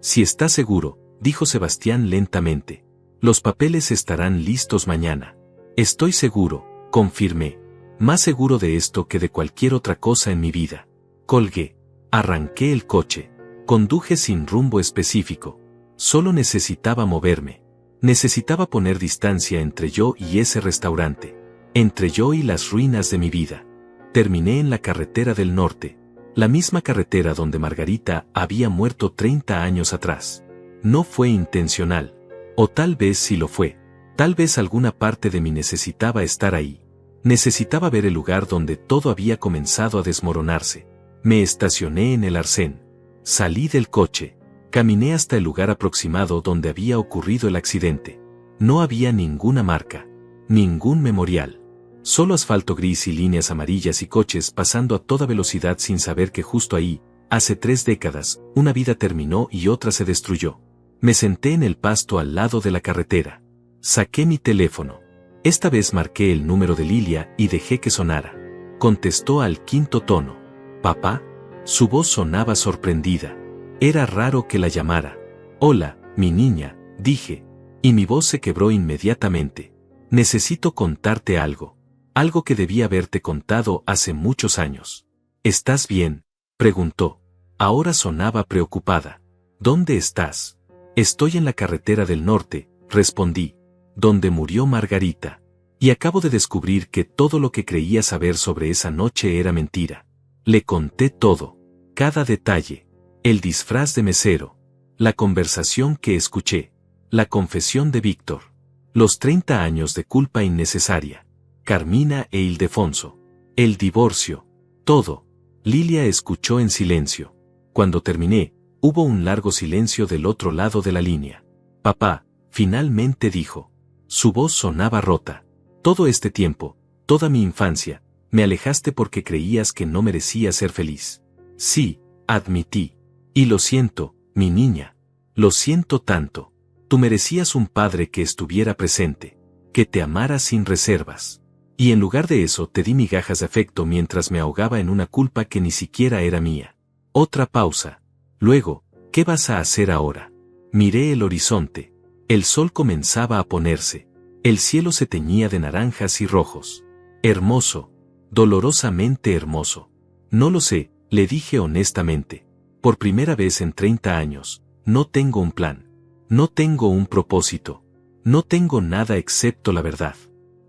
Si está seguro, dijo Sebastián lentamente. Los papeles estarán listos mañana. Estoy seguro, confirmé. Más seguro de esto que de cualquier otra cosa en mi vida. Colgué. Arranqué el coche. Conduje sin rumbo específico. Solo necesitaba moverme. Necesitaba poner distancia entre yo y ese restaurante. Entre yo y las ruinas de mi vida. Terminé en la carretera del norte. La misma carretera donde Margarita había muerto 30 años atrás. No fue intencional. O tal vez sí lo fue. Tal vez alguna parte de mí necesitaba estar ahí. Necesitaba ver el lugar donde todo había comenzado a desmoronarse. Me estacioné en el arcén. Salí del coche. Caminé hasta el lugar aproximado donde había ocurrido el accidente. No había ninguna marca, ningún memorial. Solo asfalto gris y líneas amarillas y coches pasando a toda velocidad sin saber que justo ahí, hace 3 décadas, una vida terminó y otra se destruyó. Me senté en el pasto al lado de la carretera. Saqué mi teléfono. Esta vez marqué el número de Lilia y dejé que sonara. Contestó al 5.º tono. ¿Papá? Su voz sonaba sorprendida. Era raro que la llamara. Hola, mi niña, dije. Y mi voz se quebró inmediatamente. Necesito contarte algo. Algo que debía haberte contado hace muchos años. ¿Estás bien?, preguntó. Ahora sonaba preocupada. ¿Dónde estás? Estoy en la carretera del norte, respondí. Donde murió Margarita. Y acabo de descubrir que todo lo que creía saber sobre esa noche era mentira. Le conté todo. Cada detalle. El disfraz de mesero. La conversación que escuché. La confesión de Víctor. Los 30 años de culpa innecesaria. Carmina e Ildefonso. El divorcio. Todo. Lilia escuchó en silencio. Cuando terminé, hubo un largo silencio del otro lado de la línea. Papá, finalmente dijo. Su voz sonaba rota. Todo este tiempo, toda mi infancia, me alejaste porque creías que no merecía ser feliz. Sí, admití. Y lo siento, mi niña. Lo siento tanto. Tú merecías un padre que estuviera presente, que te amara sin reservas. Y en lugar de eso te di migajas de afecto mientras me ahogaba en una culpa que ni siquiera era mía. Otra pausa. Luego, ¿qué vas a hacer ahora? Miré el horizonte. El sol comenzaba a ponerse. El cielo se teñía de naranjas y rojos. Hermoso. Dolorosamente hermoso. No lo sé, le dije honestamente. Por primera vez en 30 años, no tengo un plan. No tengo un propósito. No tengo nada excepto la verdad.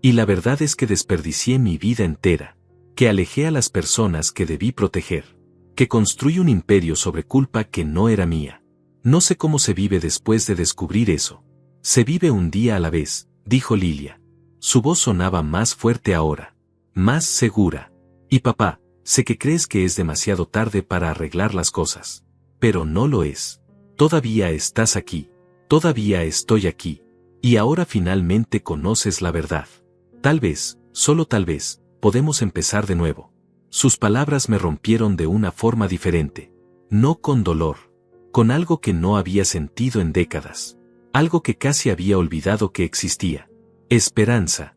Y la verdad es que desperdicié mi vida entera. Que alejé a las personas que debí proteger. Que construí un imperio sobre culpa que no era mía. No sé cómo se vive después de descubrir eso. Se vive un día a la vez, dijo Lilia. Su voz sonaba más fuerte ahora. Más segura. Y papá, sé que crees que es demasiado tarde para arreglar las cosas. Pero no lo es. Todavía estás aquí. Todavía estoy aquí. Y ahora finalmente conoces la verdad. Tal vez, solo tal vez, podemos empezar de nuevo. Sus palabras me rompieron de una forma diferente. No con dolor. Con algo que no había sentido en décadas. Algo que casi había olvidado que existía. Esperanza.